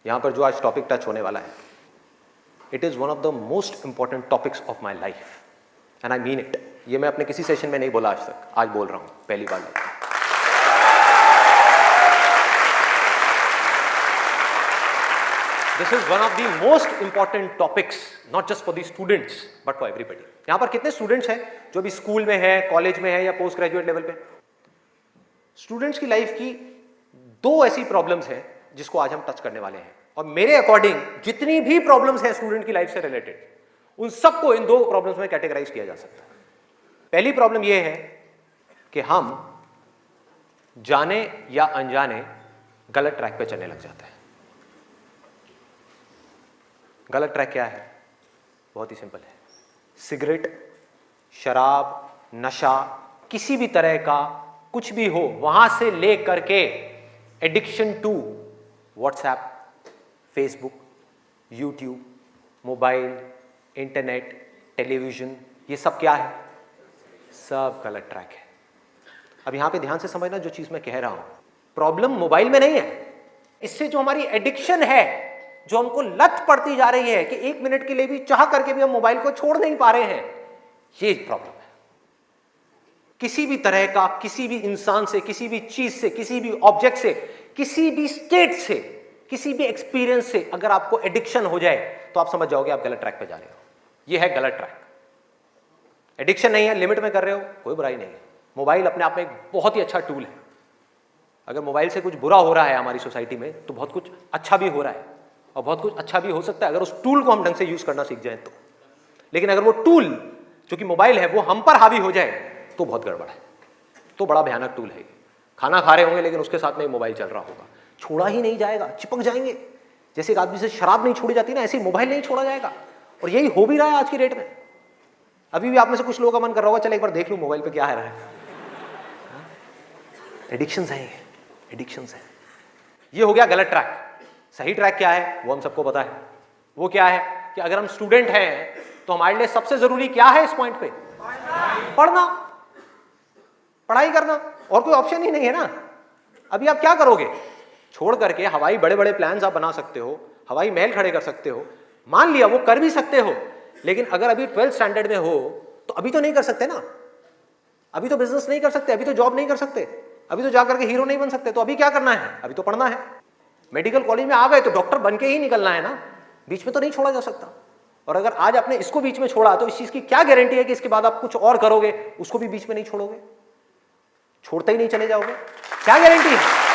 यहाँ पर जो आज टॉपिक टच होने वाला है, it is one of the most important topics of my life and I mean it. ये मैं अपने किसी सेशन में नहीं बोला आज तक, आज बोल रहा हूँ पहली बार। This is one of the most important topics, not just for the students but for everybody. यहाँ पर कितने स्टूडेंट्स हैं जो भी स्कूल में है, कॉलेज में है या पोस्ट ग्रेजुएट लेवल पे? स्टूडेंट्स की लाइफ की दो ऐसी प्रॉब्लम्स हैं जिसको आज हम टच करने वाले हैं, और मेरे अकॉर्डिंग जितनी भी प्रॉब्लम्स हैं स्टूडेंट की लाइफ से रिलेटेड, उन सबको इन दो प्रॉब्लम्स में कैटेगराइज किया जा सकता है। पहली प्रॉब्लम यह है कि हम जाने या अनजाने गलत ट्रैक पे चलने लग जाते हैं। गलत ट्रैक क्या है? बहुत ही सिंपल है। सिगरेट, शराब, नशा, किसी भी तरह का कुछ भी हो, वहां से ले करके addiction to WhatsApp, Facebook, YouTube, mobile, internet, television, ये सब क्या है? सब गलत ट्रैक है। अब यहां पे ध्यान से समझना जो चीज मैं कह रहा हूं। प्रॉब्लम मोबाइल में नहीं है, इससे जो हमारी एडिक्शन है, जो हमको लत पड़ती जा रही है कि 1 मिनट के लिए भी चाह करके भी हम मोबाइल को छोड़ नहीं पा रहे हैं, ये प्रॉब्लम है। किसी भी तरह का, किसी भी इंसान से, किसी भी चीज से, किसी भी ऑब्जेक्ट से, किसी भी स्टेट से, किसी भी एक्सपीरियंस से अगर आपको एडिक्शन हो जाए तो आप समझ जाओगे आप गलत ट्रैक पे जा रहे हो। ये है गलत ट्रैक। एडिक्शन नहीं है, लिमिट में कर रहे हो, कोई बुराई नहीं है। मोबाइल अपने आप में एक बहुत ही अच्छा टूल है। अगर मोबाइल से कुछ बुरा हो रहा है हमारी सोसाइटी में, तो बहुत कुछ अच्छा भी हो रहा है, और बहुत कुछ अच्छा भी हो सकता है अगर उस टूल को हम ढंग से यूज करना सीख जाए तो। लेकिन अगर वो टूल जो कि मोबाइल है वो हम पर हावी हो जाए तो बहुत गड़बड़ है, तो बड़ा भयानक टूल है। खाना खा रहे होंगे लेकिन उसके साथ में मोबाइल चल रहा होगा, छोड़ा ही नहीं जाएगा, चिपक जाएंगे। जैसे एक आदमी से शराब नहीं छोड़ी जाती ना, ऐसे मोबाइल नहीं छोड़ा जाएगा। और यही हो भी रहा है आज की डेट में। अभी भी आप में से कुछ लोगों का मन कर रहा होगा, चल एक बार देख लूं मोबाइल पे क्या है रहा है। एडिक्शंस है, एडिक्शंस है। ये हो गया गलत ट्रैक। सही ट्रैक क्या है वो हम सबको पता है। वो क्या है कि अगर हम स्टूडेंट हैं तो हमारे लिए सबसे जरूरी क्या है इस पॉइंट पे? पढ़ना, पढ़ाई करना, और कोई ऑप्शन ही नहीं है ना। अभी आप क्या करोगे? छोड़ करके हवाई बड़े बड़े प्लान्स आप बना सकते हो, हवाई महल खड़े कर सकते हो, मान लिया वो कर भी सकते हो, लेकिन अगर अभी 12th स्टैंडर्ड में हो तो अभी तो नहीं कर सकते ना। अभी तो बिजनेस नहीं कर सकते, अभी तो जॉब नहीं कर सकते, अभी तो जाकर के हीरो नहीं बन सकते। तो अभी क्या करना है? अभी तो पढ़ना है। मेडिकल कॉलेज में आ गए तो डॉक्टर बन के ही निकलना है ना, बीच में तो नहीं छोड़ा जा सकता। और अगर आज आपने इसको बीच में छोड़ा तो इस चीज की क्या गारंटी है कि इसके बाद आप कुछ और करोगे, उसको भी बीच में नहीं छोड़ोगे, छोड़ते ही नहीं चले जाओगे? क्या गारंटी है?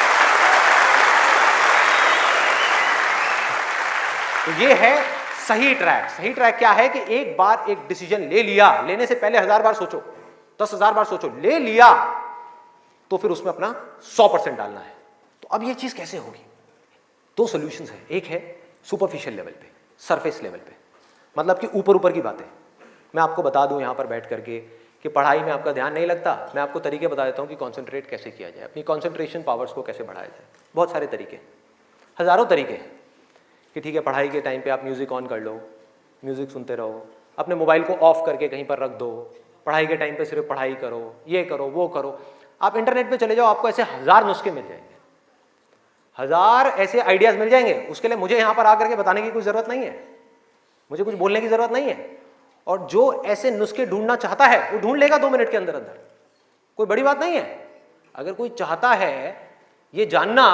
तो ये है सही ट्रैक। सही ट्रैक क्या है कि एक बार एक डिसीजन ले लिया, लेने से पहले 1000 बार सोचो, 10,000 बार सोचो, ले लिया तो फिर उसमें अपना 100% डालना है। तो अब ये चीज कैसे होगी? दो सॉल्यूशंस है। एक है सुपरफिशियल लेवल पे, सरफेस लेवल पे, मतलब कि ऊपर ऊपर की बातें। मैं आपको बता दूं यहां पर बैठ करके कि पढ़ाई में आपका ध्यान नहीं लगता, मैं आपको तरीके बता देता हूं कि कॉन्सेंट्रेट कैसे किया जाए, अपनी कॉन्सेंट्रेशन पावर्स को कैसे बढ़ाया जाए। बहुत सारे तरीके, हजारों तरीके हैं कि ठीक है पढ़ाई के टाइम पे आप म्यूजिक ऑन कर लो, म्यूजिक सुनते रहो, अपने मोबाइल को ऑफ करके कहीं पर रख दो, पढ़ाई के टाइम पे सिर्फ पढ़ाई करो, ये करो वो करो। आप इंटरनेट पे चले जाओ, आपको ऐसे 1000 नुस्खे मिल जाएंगे, 1000 ऐसे आइडियाज मिल जाएंगे। उसके लिए मुझे यहाँ पर आकर के बताने की कोई जरूरत नहीं है, मुझे कुछ बोलने की जरूरत नहीं है। और जो ऐसे नुस्खे ढूंढना चाहता है वो ढूंढ लेगा 2 मिनट के अंदर अंदर, कोई बड़ी बात नहीं है। अगर कोई चाहता है ये जानना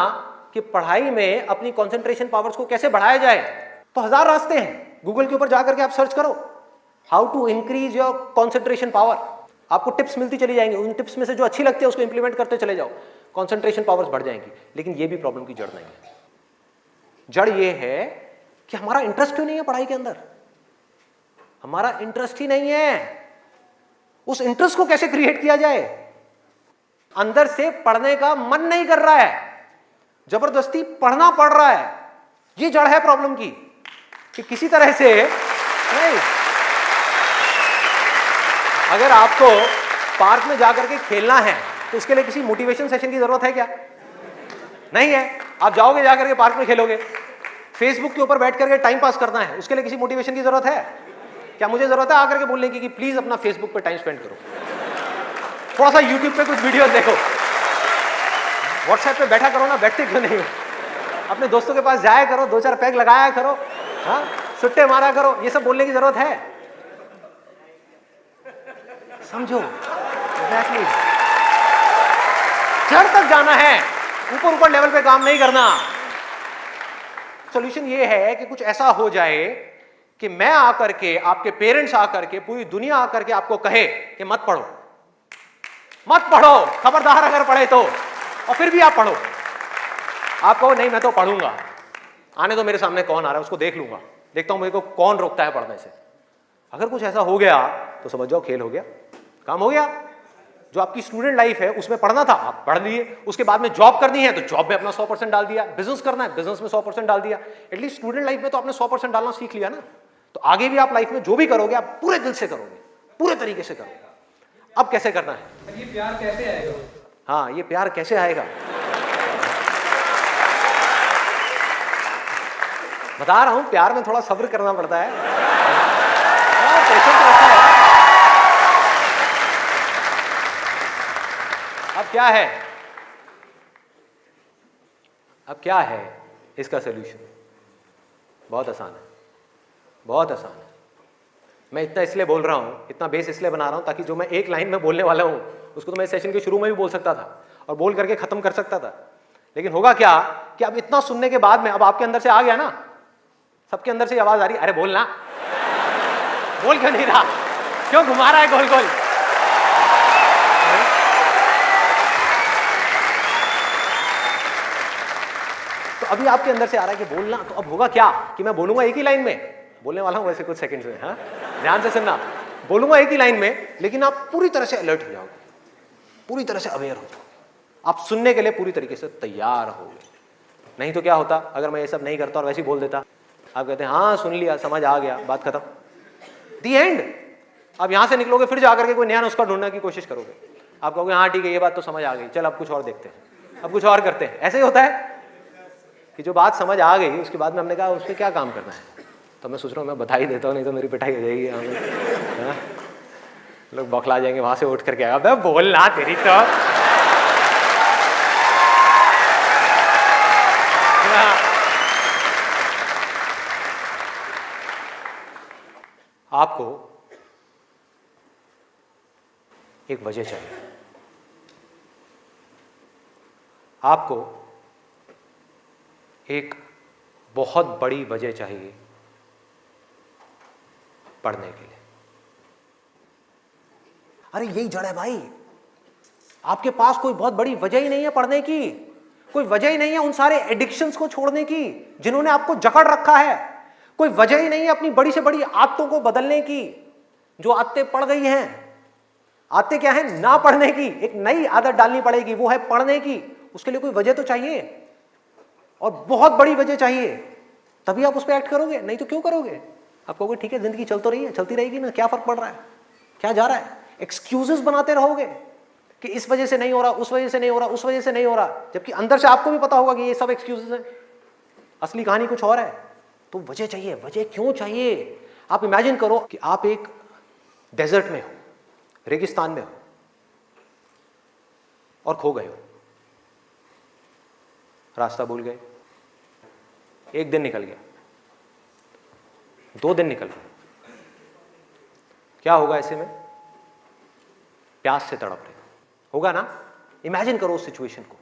कि पढ़ाई में अपनी कंसंट्रेशन पावर्स को कैसे बढ़ाया जाए, तो 1000 रास्ते हैं। गूगल के ऊपर जाकर के आप सर्च करो how to increase your concentration power, आपको टिप्स मिलती चली जाएंगी। उन टिप्स में से जो अच्छी लगती है उसको इंप्लीमेंट करते चले जाओ, कंसंट्रेशन पावर्स बढ़ जाएंगी। लेकिन ये भी प्रॉब्लम की जड़ नहीं है। जड़ ये है कि हमारा इंटरेस्ट क्यों नहीं है पढ़ाई के अंदर? हमारा इंटरेस्ट ही नहीं है। उस इंटरेस्ट को कैसे क्रिएट किया जाए? अंदर से पढ़ने का मन नहीं कर रहा है, जबरदस्ती पढ़ना पड़ रहा है। ये जड़ है प्रॉब्लम की कि किसी तरह से नहीं। अगर आपको पार्क में जाकर के खेलना है तो उसके लिए किसी मोटिवेशन सेशन की जरूरत है क्या? नहीं है। आप जाओगे जाकर के पार्क में खेलोगे। फेसबुक के ऊपर बैठ करके टाइम पास करना है, उसके लिए किसी मोटिवेशन की जरूरत है क्या? मुझे जरूरत है आकर के बोलने की कि प्लीज अपना फेसबुक पे टाइम स्पेंड करो, थोड़ा सा यूट्यूब पे कुछ वीडियो देखो, व्हाट्सएप पे बैठा करो ना, बैठते क्यों नहीं हो? अपने दोस्तों के पास जाया करो, 2-4 पैग लगाया करो, हाँ, सुट्टे मारा करो, ये सब बोलने की जरूरत है? समझो, एग्जैक्टली। जड़ तक जाना है, ऊपर ऊपर लेवल पे काम नहीं करना। सॉल्यूशन ये है कि कुछ ऐसा हो जाए कि मैं आकर के, आपके पेरेंट्स आकर के, पूरी दुनिया आकर के आपको कहे कि मत पढ़ो, मत पढ़ो, खबरदार अगर पढ़े तो, और फिर भी आप पढ़ो। आप कहो नहीं मैं तो पढ़ूंगा, आने तो मेरे सामने कौन आ रहा है उसको देख लूंगा, देखता हूं मेरे को कौन रोकता है पढ़ने से। अगर कुछ ऐसा हो गया तो समझ जाओ खेल हो गया, काम हो गया। जो आपकी स्टूडेंट लाइफ है उसमें पढ़ना था आप पढ़ लिए, उसके बाद में जॉब करनी है तो जॉब में अपना 100% डाल दिया, बिजनेस करना है बिजनेस में 100% डाल दिया। एटलीस्ट स्टूडेंट लाइफ में तो आपने 100% डालना सीख लिया ना, तो आगे भी आप लाइफ में जो भी करोगे आप पूरे दिल से करोगे, पूरे तरीके से करोगे। अब कैसे करना है? ये प्यार कैसे आएगा? हाँ, ये प्यार कैसे आएगा? बता रहा हूं, प्यार में थोड़ा सब्र करना पड़ता है, पेशेंस रखना है। अब क्या है, अब क्या है इसका सलूशन? बहुत आसान है, बहुत आसान है। मैं इतना इसलिए बोल रहा हूं, इतना बेस इसलिए बना रहा हूं ताकि जो मैं एक लाइन में बोलने वाला हूं उसको तो मैं सेशन के शुरू में भी बोल सकता था और बोल करके खत्म कर सकता था। लेकिन होगा क्या कि अब इतना सुनने के बाद में अब आपके अंदर से आ गया ना, सबके अंदर से आवाज आ रही, अरे बोलना, बोल क्यों नहीं रहा, क्यों घुमा रहा है गोल गोल? तो अभी आपके अंदर से आ रहा है कि बोलना, तो अब होगा क्या कि मैं बोलूंगा एक ही लाइन में, बोलने वाला हूं वैसे कुछ सेकंड्स में, हाँ ध्यान से सुनना, बोलूंगा एक ही लाइन में, लेकिन आप पूरी तरह से अलर्ट हो जाओगे, पूरी तरह से अवेयर हो जाओगे, आप सुनने के लिए पूरी तरीके से तैयार होगे। नहीं तो क्या होता अगर मैं ये सब नहीं करता और वैसे ही बोल देता, आप कहते हैं हाँ सुन लिया, समझ आ गया, बात खत्म, दी एंड। अब यहां से निकलोगे फिर जाकर के कोई नया नुस्खा ढूंढने की कोशिश करोगे, आप कहोगे हाँ ठीक है ये बात तो समझ आ गई, चल अब कुछ और देखते हैं, अब कुछ और करते हैं। ऐसे ही होता है कि जो बात समझ आ गई उसके बाद में हमने कहा उस पर क्या काम करना है, तो मैं सोच रहा हूँ मैं बधाई देता हूँ, नहीं तो मेरी पिटाई हो जाएगी यहाँ में, लोग बौखला जाएंगे, वहां से उठ करके आएगा बोलना तेरी तो। आपको एक वजह चाहिए, आपको एक बहुत बड़ी वजह चाहिए पढ़ने के लिए। अरे यही जड़ है भाई, आपके पास कोई बहुत बड़ी वजह ही नहीं है पढ़ने की, कोई वजह ही नहीं है उन सारे एडिक्शंस को छोड़ने की जिन्होंने आपको जकड़ रखा है, कोई वजह ही नहीं है अपनी बड़ी से बड़ी आदतों को बदलने की, जो आदतें पड़ गई हैं। आदतें क्या है? ना पढ़ने की, एक नई आदत डालनी पड़ेगी, वो है पढ़ने की। उसके लिए कोई वजह तो चाहिए, और बहुत बड़ी वजह चाहिए, तभी आप उस पर एक्ट करोगे, नहीं तो क्यों करोगे? आप कहोगे ठीक है जिंदगी चल तो रही है, चलती रहेगी ना, क्या फर्क पड़ रहा है, क्या जा रहा है? एक्सक्यूजेस बनाते रहोगे कि इस वजह से नहीं हो रहा, उस वजह से नहीं हो रहा, उस वजह से नहीं हो रहा, जबकि अंदर से आपको भी पता होगा कि ये सब एक्सक्यूजेस हैं, असली कहानी कुछ और है। तो वजह चाहिए। वजह क्यों चाहिए? आप इमेजिन करो कि आप एक डेजर्ट में हो, रेगिस्तान में हो और खो गए हो, रास्ता भूल गए, एक दिन निकल गया, 2 दिन निकल गए, क्या होगा ऐसे में? प्यास से तड़प रहे होगा ना? इमेजिन करो उस सिचुएशन को,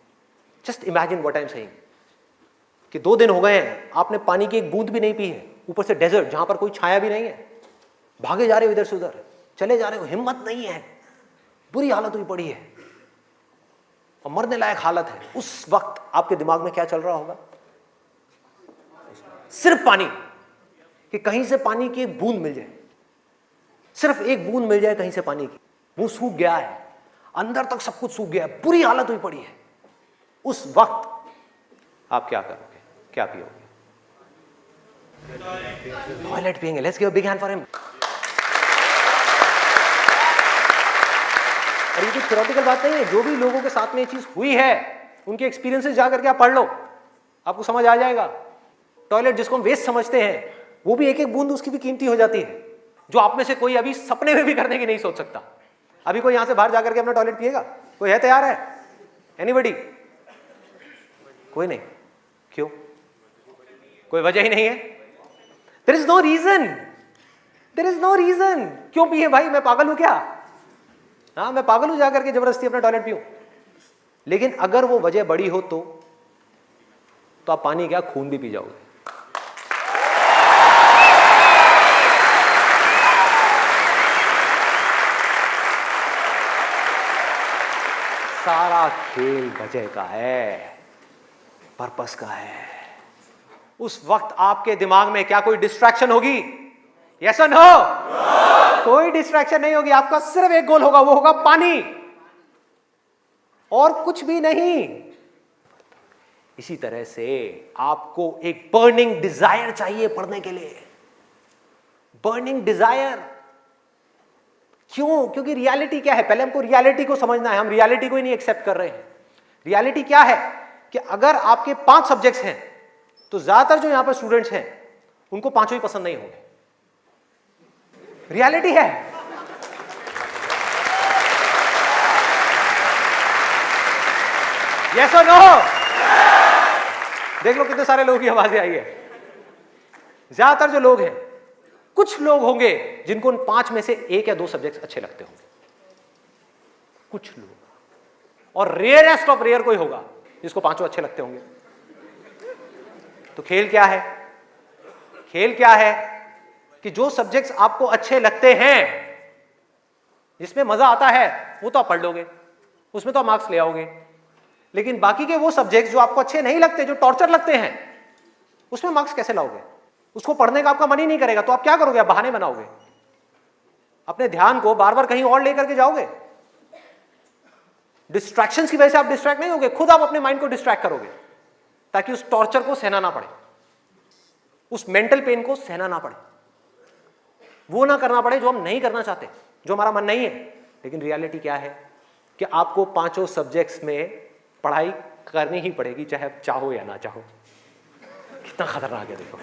just imagine what I am saying कि 2 दिन हो गए हैं, आपने पानी की एक बूंद भी नहीं पी है, ऊपर से डेजर्ट जहां पर कोई छाया भी नहीं है, भागे जा रहे हो इधर से उधर, चले जा रहे हो, हिम्मत नहीं है, बुरी हालत हुई पड़ी है और मरने लायक हालत है। उस वक्त आपके दिमाग में क्या चल रहा होगा? सिर्फ पानी, कि कहीं से पानी की एक बूंद मिल जाए, सिर्फ एक बूंद मिल जाए कहीं से पानी की। मुंह सूख गया है, अंदर तक सब कुछ सूख गया है, बुरी हालत हुई पड़ी है। उस वक्त आप क्या करोगे? क्या पियोगे? टॉयलेट पिएंगे। Let's give a big hand for him. और ये कुछ थ्योरेटिकल बात नहीं है, जो भी लोगों के साथ में ये चीज हुई है उनके एक्सपीरियंसेस जाकर के आप पढ़ लो, आपको समझ आ जाएगा। टॉयलेट जिसको हम वेस्ट समझते हैं, वो भी एक एक बूंद उसकी भी कीमती हो जाती है, जो आप में से कोई अभी सपने में भी करने की नहीं सोच सकता। अभी कोई यहां से बाहर जाकर के अपना टॉयलेट पिएगा? कोई है तैयार है? एनीबॉडी? कोई नहीं। क्यों? कोई वजह ही नहीं है। There is no reason, there is no reason. क्यों पिए भाई, मैं पागल हूं क्या? हाँ, मैं पागल हूं जाकर के जबरदस्ती अपना टॉयलेट पीऊं? लेकिन अगर वो वजह बड़ी हो तो आप पानी क्या, खून भी पी जाओगे। सारा खेल वजह का है, पर्पस का है। उस वक्त आपके दिमाग में क्या कोई डिस्ट्रैक्शन होगी? यस और नो? कोई डिस्ट्रैक्शन नहीं होगी। आपका सिर्फ एक गोल होगा, वो होगा पानी, और कुछ भी नहीं। इसी तरह से आपको एक बर्निंग डिजायर चाहिए पढ़ने के लिए, बर्निंग डिजायर। क्यों? क्योंकि रियलिटी क्या है, पहले हमको रियलिटी को समझना है। हम रियलिटी को ही नहीं एक्सेप्ट कर रहे हैं। रियलिटी क्या है कि अगर आपके 5 सब्जेक्ट्स हैं तो ज्यादातर जो यहां पर स्टूडेंट्स हैं उनको 5 ही पसंद नहीं होंगे। रियलिटी है। यस और नो? देख लो कितने सारे लोगों की आवाजें आई है। ज्यादातर जो लोग हैं, कुछ लोग होंगे जिनको उन 5 में से 1 या 2 सब्जेक्ट्स अच्छे लगते होंगे, कुछ लोग, और रेयरेस्ट ऑफ रेयर कोई होगा जिसको 5 अच्छे लगते होंगे। तो खेल क्या है? खेल क्या है कि जो सब्जेक्ट्स आपको अच्छे लगते हैं, जिसमें मजा आता है, वो तो आप पढ़ लोगे, उसमें तो आप मार्क्स ले आओगे। लेकिन बाकी के वो सब्जेक्ट्स जो आपको अच्छे नहीं लगते, जो टॉर्चर लगते हैं, उसमें मार्क्स कैसे लाओगे? उसको पढ़ने का आपका मन ही नहीं करेगा, तो आप क्या करोगे? आप बहाने बनाओगे, अपने ध्यान को बार बार कहीं और लेकर के जाओगे। डिस्ट्रैक्शंस की वजह से आप डिस्ट्रैक्ट नहीं होगे, खुद आप अपने माइंड को डिस्ट्रैक्ट करोगे, ताकि उस टॉर्चर को सहना ना पड़े, उस मेंटल पेन को सहना ना पड़े, वो ना करना पड़े जो हम नहीं करना चाहते, जो हमारा मन नहीं है। लेकिन रियलिटी क्या है कि आपको 5 सब्जेक्ट्स में पढ़ाई करनी ही पड़ेगी, चाहे आप चाहो या ना चाहो। कितना खतरनाक है देखो।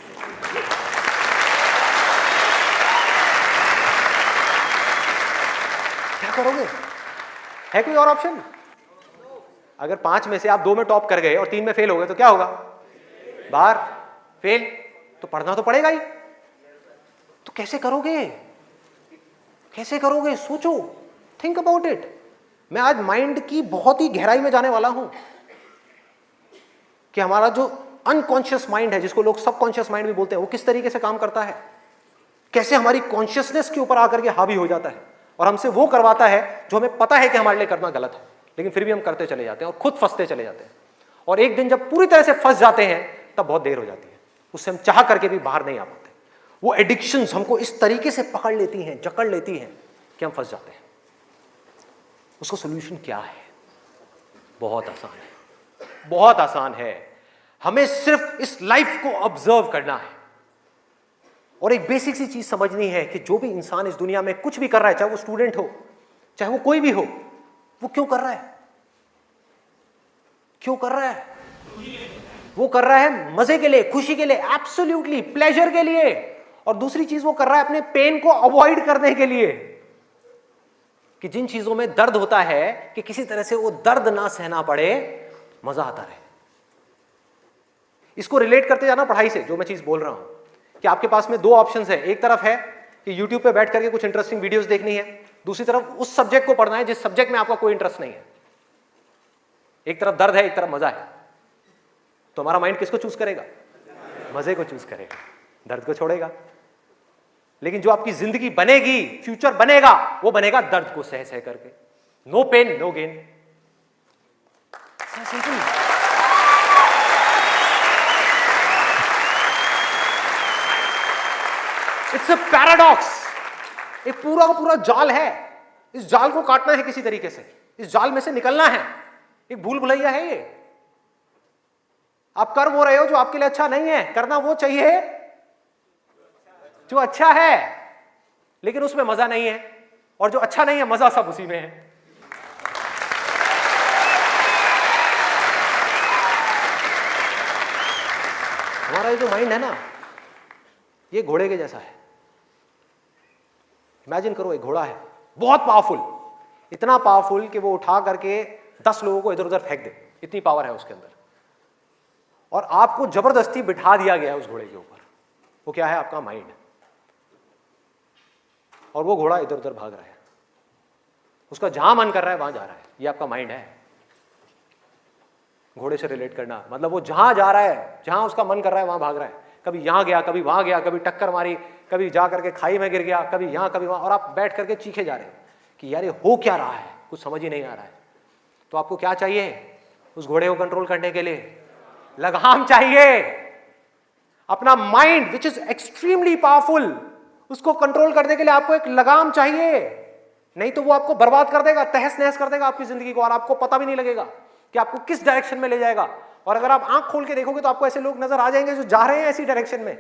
क्या करोगे? है कोई और ऑप्शन? अगर 5 में से आप 2 में टॉप कर गए और 3 में फेल हो गए तो क्या होगा? बाहर, फेल। तो पढ़ना तो पड़ेगा ही। तो कैसे करोगे? कैसे करोगे? सोचो, थिंक अबाउट इट। मैं आज माइंड की बहुत ही गहराई में जाने वाला हूं कि हमारा जो अनकॉन्शियस माइंड है, जिसको लोग सबकॉन्शियस माइंड भी बोलते हैं, वो किस तरीके से काम करता है, कैसे हमारी कॉन्शियसनेस के ऊपर आकर के हावी हो जाता है और हमसे वो करवाता है जो हमें पता है कि हमारे लिए करना गलत है, लेकिन फिर भी हम करते चले जाते हैं और खुद फंसते चले जाते हैं। और एक दिन जब पूरी तरह से फंस जाते हैं तब बहुत देर हो जाती है, उससे हम चाह करके भी बाहर नहीं आ पाते। वो एडिक्शंस हमको इस तरीके से पकड़ लेती हैं, जकड़ लेती हैं कि हम फंस जाते हैं। उसका सोल्यूशन क्या है? बहुत आसान है, बहुत आसान है। हमें सिर्फ इस लाइफ को ऑब्जर्व करना है और एक बेसिक सी चीज समझनी है कि जो भी इंसान इस दुनिया में कुछ भी कर रहा है, चाहे वो स्टूडेंट हो, चाहे वो कोई भी हो, वो क्यों कर रहा है? क्यों कर रहा है? वो कर रहा है मजे के लिए, खुशी के लिए, एब्सोल्युटली प्लेजर के लिए। और दूसरी चीज वो कर रहा है अपने पेन को अवॉइड करने के लिए, कि जिन चीजों में दर्द होता है कि किसी तरह से वो दर्द ना सहना पड़े, मजा आता रहे। इसको रिलेट करते जाना पढ़ाई से, जो मैं चीज बोल रहा हूं कि आपके पास में 2 ऑप्शंस है। एक तरफ है कि YouTube पे बैठ करके कुछ इंटरेस्टिंग वीडियोस देखनी है, दूसरी तरफ उस सब्जेक्ट को पढ़ना है जिस सब्जेक्ट में आपका कोई इंटरेस्ट नहीं है। एक तरफ दर्द है, एक तरफ मजा है, तो हमारा माइंड किसको चूज करेगा? मजे को चूज करेगा, दर्द को छोड़ेगा। लेकिन जो आपकी जिंदगी बनेगी, फ्यूचर बनेगा, वो बनेगा दर्द को सह सह करके। No pain no gain. It's a paradox. एक पूरा का पूरा जाल है, इस जाल को काटना है किसी तरीके से, इस जाल में से निकलना है। एक भूल भुलैया है ये। आप कर वो रहे हो जो आपके लिए अच्छा नहीं है, करना वो चाहिए जो अच्छा है, लेकिन उसमें मजा नहीं है, और जो अच्छा नहीं है मजा सब उसी में है। हमारा ये जो माइंड है ना, ये घोड़े के जैसा है। इमेजिन करो, एक घोड़ा है बहुत पावरफुल, इतना पावरफुल कि वो उठा करके 10 लोगों को इधर उधर फेंक दे, इतनी पावर है उसके अंदर। और आपको जबरदस्ती बिठा दिया गया है उस घोड़े के ऊपर। वो क्या है? आपका माइंड। और वो घोड़ा इधर उधर भाग रहा है, उसका जहां मन कर रहा है वहां जा रहा है। ये आपका माइंड है। घोड़े से रिलेट करना मतलब वो जहां जा रहा है, जहां उसका मन कर रहा है वहां भाग रहा है। कभी यहां गया, कभी वहां गया, कभी टक्कर मारी, कभी जा करके खाई में गिर गया, कभी यहां कभी वहां, और आप बैठ करके चीखे जा रहे हैं कि यार ये हो क्या रहा है, कुछ समझ ही नहीं आ रहा है। तो आपको क्या चाहिए उस घोड़े को कंट्रोल करने के लिए? लगाम चाहिए। अपना mind which is extremely powerful, उसको कंट्रोल करने के लिए आपको एक लगाम चाहिए। नहीं तो वो आपको बर्बाद कर देगा, तहस नहस कर देगा आपकी जिंदगी को, और आपको पता भी नहीं लगेगा कि आपको किस डायरेक्शन में ले जाएगा। और अगर आप आंख खोल के देखोगे तो आपको ऐसे लोग नजर आ जाएंगे जो जा रहे हैं ऐसी डायरेक्शन में,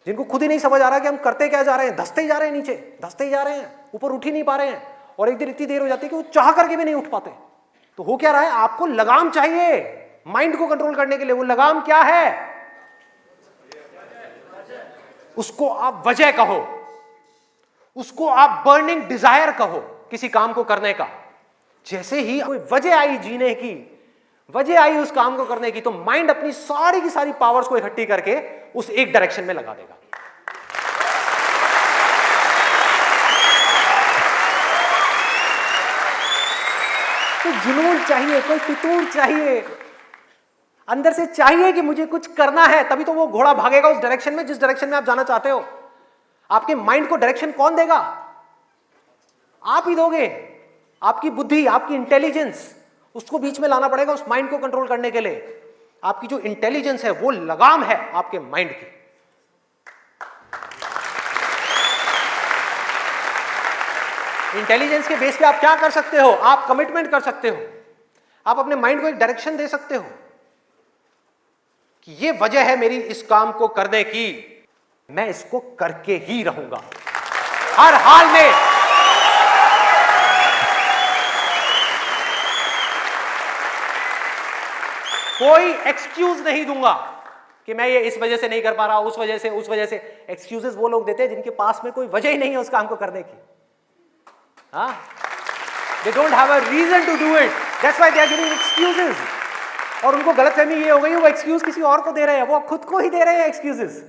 जिनको खुद ही नहीं समझ आ रहा कि हम करते क्या जा रहे हैं, धंसते ही जा रहे हैं, नीचे धंसते ही जा रहे हैं, ऊपर उठ ही नहीं पा रहे हैं। और एक दिन इतनी देर हो जाती है कि वो चाह करके भी नहीं उठ पाते। तो हो क्या रहा है? आपको लगाम चाहिए माइंड को कंट्रोल करने के लिए। वो लगाम क्या है? उसको आप वजह कहो, उसको आप बर्निंग डिजायर कहो किसी काम को करने का। जैसे ही कोई वजह आई जीने की, वजह आई उस काम को करने की, तो माइंड अपनी सारी की सारी पावर्स को इकट्ठी करके उस एक डायरेक्शन में लगा देगा। तो जुनून चाहिए, कोई फितूर चाहिए, अंदर से चाहिए कि मुझे कुछ करना है, तभी तो वो घोड़ा भागेगा उस डायरेक्शन में जिस डायरेक्शन में आप जाना चाहते हो। आपके माइंड को डायरेक्शन कौन देगा? आप ही दोगे। आपकी बुद्धि, आपकी इंटेलिजेंस, उसको बीच में लाना पड़ेगा उस माइंड को कंट्रोल करने के लिए। आपकी जो इंटेलिजेंस है वो लगाम है आपके माइंड की। इंटेलिजेंस के बेस पे आप क्या कर सकते हो? आप कमिटमेंट कर सकते हो, आप अपने माइंड को एक डायरेक्शन दे सकते हो कि ये वजह है मेरी इस काम को करने की, मैं इसको करके ही रहूंगा हर हाल में। कोई एक्सक्यूज नहीं दूंगा कि मैं ये इस वजह से नहीं कर पा रहा, उस वजह से। एक्सक्यूजेस वो लोग देते हैं जिनके पास में कोई वजह ही नहीं है उस काम को करने की। They don't have a reason to do it. That's why they are giving excuses. और उनको गलतफहमी ये हो गई, वो एक्सक्यूज किसी और को दे रहे हैं, वो खुद को ही दे रहे हैं एक्सक्यूजेस।